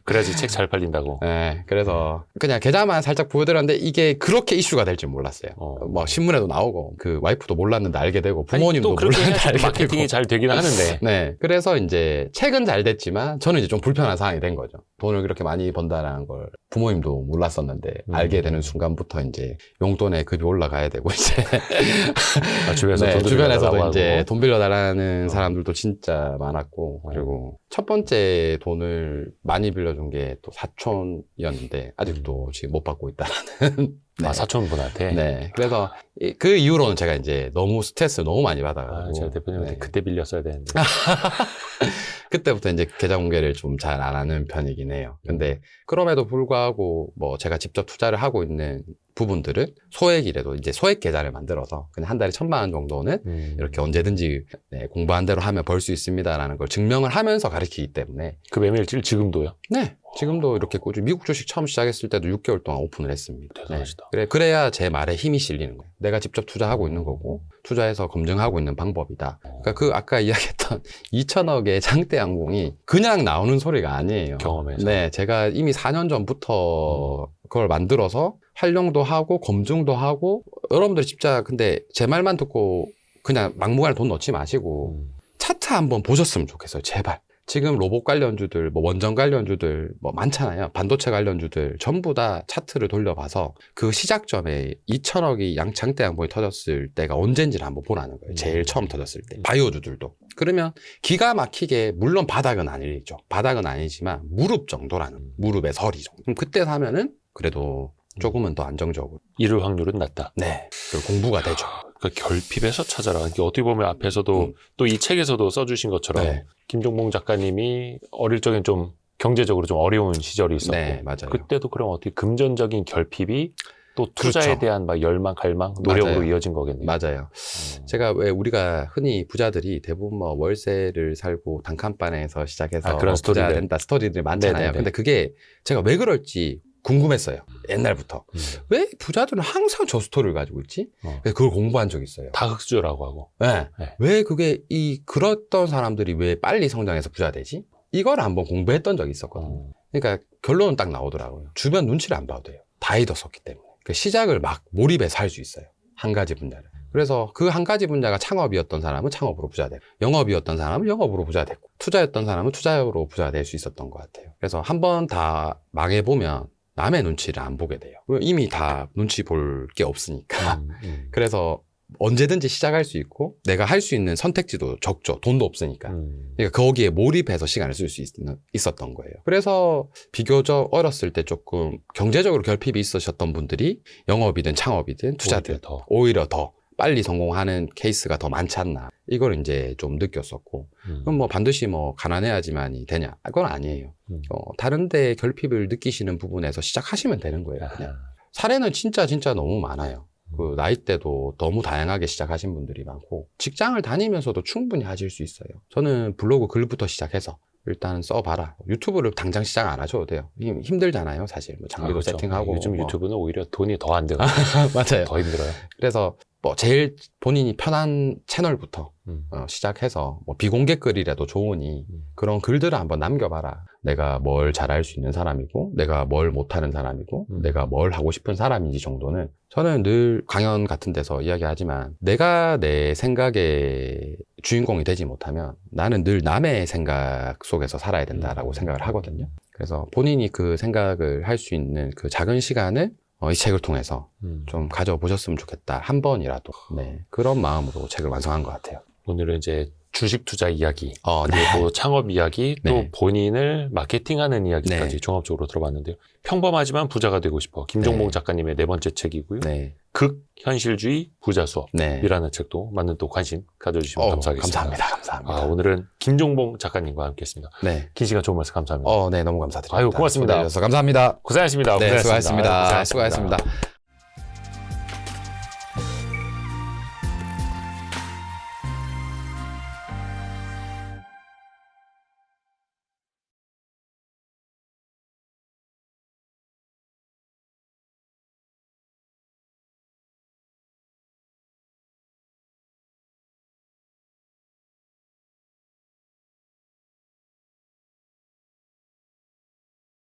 그래야지 책 잘 팔린다고. 네, 그래서 그냥 계좌만 살짝 보여드렸는데 이게 그렇게 이슈가 될 줄 몰랐어요. 뭐 신문에도 나오고 그 와이프도 몰랐는데 알게 되고 부모님도 몰랐는데 알게 마케팅이 되고. 잘 되기는 하는데. 네, 그래서 이제 책은 잘 됐지만 저는 이제 좀 불편한 상황이 된 거죠. 돈을 그렇게 많이 번다라는 걸 부모님도 몰랐었는데 알게 되는 순간부터 이제 용돈에 급이 올라가야 되고 이제 주변에서도 이제 돈 빌려달라는 사람들도 진짜 많았고 그리고 첫 번째 돈을 많이 빌려준 게 또 사촌이었는데 아직도 지금 못 받고 있다라는. 사촌분한테? 네. 그래서 그 이후로는 제가 이제 너무 스트레스를 너무 많이 받아가지고. 제가 대표님한테 그때 빌렸어야 되는데. 그때부터 이제 계좌 공개를 좀 잘 안 하는 편이긴 해요. 근데 그럼에도 불구하고 뭐 제가 직접 투자를 하고 있는 부분들은 소액이라도 이제 소액 계좌를 만들어서 그냥 한 달에 1,000만 원 정도는 이렇게 언제든지 공부한 대로 하면 벌 수 있습니다라는 걸 증명을 하면서 가르치기 때문에. 그 매매일지를 지금도요? 네. 지금도 이렇게 꾸준히 미국 주식 처음 시작했을 때도 6개월 동안 오픈을 했습니다. 대단하시다. 그래야 제 말에 힘이 실리는 거예요. 내가 직접 투자하고 있는 거고 투자해서 검증하고 있는 방법이다. 그러니까 그 아까 이야기했던 2천억의 장대 항공이 그냥 나오는 소리가 아니에요. 경험에서. 네, 제가 이미 4년 전부터 그걸 만들어서 활용도 하고 검증도 하고 여러분들이 진짜 근데 제 말만 듣고 그냥 막무가내 돈 넣지 마시고 차트 한번 보셨으면 좋겠어요. 제발. 지금 로봇 관련주들, 뭐 원전 관련주들 뭐 많잖아요. 반도체 관련주들 전부 다 차트를 돌려봐서 그 시작점에 2천억이 장대 항공이 터졌을 때가 언젠지를 한번 보라는 거예요. 제일 처음 터졌을 때. 바이오주들도. 그러면 기가 막히게 물론 바닥은 아니죠. 바닥은 아니지만 무릎 정도라는 무릎의 서리 정도. 그럼 그때 사면은 그래도 조금은 더 안정적으로 이룰 확률은 낮다. 네, 그리고 공부가 되죠. 그 결핍에서 찾아라. 어떻게 보면 앞에서도 또 이 책에서도 써주신 것처럼 김종봉 작가님이 어릴 적엔 좀 경제적으로 좀 어려운 시절이 있었고 맞아요. 그때도 그럼 어떻게 금전적인 결핍이 또 투자에 대한 막 열망, 갈망, 노력으로 이어진 거겠네요. 맞아요. 제가 왜 우리가 흔히 부자들이 대부분 뭐 월세를 살고 단칸방에서 시작해서 그런 부자 된다 스토리들이 많잖아요. 근데 그게 제가 왜 그럴지 궁금했어요. 옛날부터. 왜 부자들은 항상 저 스토리를 가지고 있지? 그래서 그걸 공부한 적이 있어요. 다 흑수저라고 하고. 네. 네. 왜 그게 그랬던 사람들이 왜 빨리 성장해서 부자 되지? 이걸 한번 공부했던 적이 있었거든요. 그러니까 결론은 딱 나오더라고요. 주변 눈치를 안 봐도 돼요. 다 잊었었기 때문에. 그 시작을 막 몰입해서 할 수 있어요. 한 가지 분야를. 그래서 그 한 가지 분야가 창업이었던 사람은 창업으로 부자 되고, 영업이었던 사람은 영업으로 부자 되고, 투자였던 사람은 투자로 부자 될 수 있었던 것 같아요. 그래서 한 번 da 망해보면 남의 눈치를 안 보게 돼요. 이미 다 눈치 볼 게 없으니까. 그래서 언제든지 시작할 수 있고, 내가 할 수 있는 선택지도 적죠. 돈도 없으니까. 그러니까 거기에 몰입해서 시간을 쓸 수 있었던 거예요. 그래서 비교적 어렸을 때 조금 경제적으로 결핍이 있으셨던 분들이 영업이든 창업이든 투자든 오히려 더 빨리 성공하는 케이스가 더 많지 않나. 이걸 이제 좀 느꼈었고. 그럼 뭐 반드시 뭐 가난해야지만이 되냐? 그건 아니에요. 다른 데 결핍을 느끼시는 부분에서 시작하시면 되는 거예요. 그냥. 사례는 진짜 너무 많아요. 그 나이대도 너무 다양하게 시작하신 분들이 많고, 직장을 다니면서도 충분히 하실 수 있어요. 저는 블로그 글부터 시작해서 일단 써봐라. 유튜브를 당장 시작 안 하셔도 돼요. 힘들잖아요, 사실. 뭐 장비도 그렇죠. 세팅하고. 요즘 뭐. 유튜브는 오히려 돈이 더 안 되고 맞아요. 더 힘들어요. 그래서 뭐 제일 본인이 편한 채널부터 시작해서 뭐 비공개 글이라도 좋으니 그런 글들을 한번 남겨봐라. 내가 뭘 잘할 수 있는 사람이고, 내가 뭘 못하는 사람이고, 내가 뭘 하고 싶은 사람인지 정도는. 저는 늘 강연 같은 데서 이야기하지만, 내가 내 생각의 주인공이 되지 못하면 나는 늘 남의 생각 속에서 살아야 된다라고 생각을 하거든요. 그래서 본인이 그 생각을 할 수 있는 그 작은 시간을 이 책을 통해서 좀 가져보셨으면 좋겠다. 한 번이라도. 네. 그런 마음으로 책을 완성한 것 같아요. 오늘은 이제 주식 투자 이야기, 네. 그리고 창업 이야기, 또 네. 본인을 마케팅하는 이야기까지 네. 종합적으로 들어봤는데요. 평범하지만 부자가 되고 싶어. 김종봉 네. 작가님의 네 번째 책이고요. 네. 극현실주의 부자 수업이라는 네. 책도 많은 또 관심 가져주시면 감사하겠습니다. 감사합니다. 오늘은 김종봉 작가님과 함께했습니다. 네. 긴 시간 좋은 말씀 감사합니다. 네, 너무 감사드립니다. 아유, 고맙습니다. 초대해 주셔서 감사합니다. 고생하셨습니다. 네, 고생하셨습니다. 수고하셨습니다. 아유, 수고하셨습니다.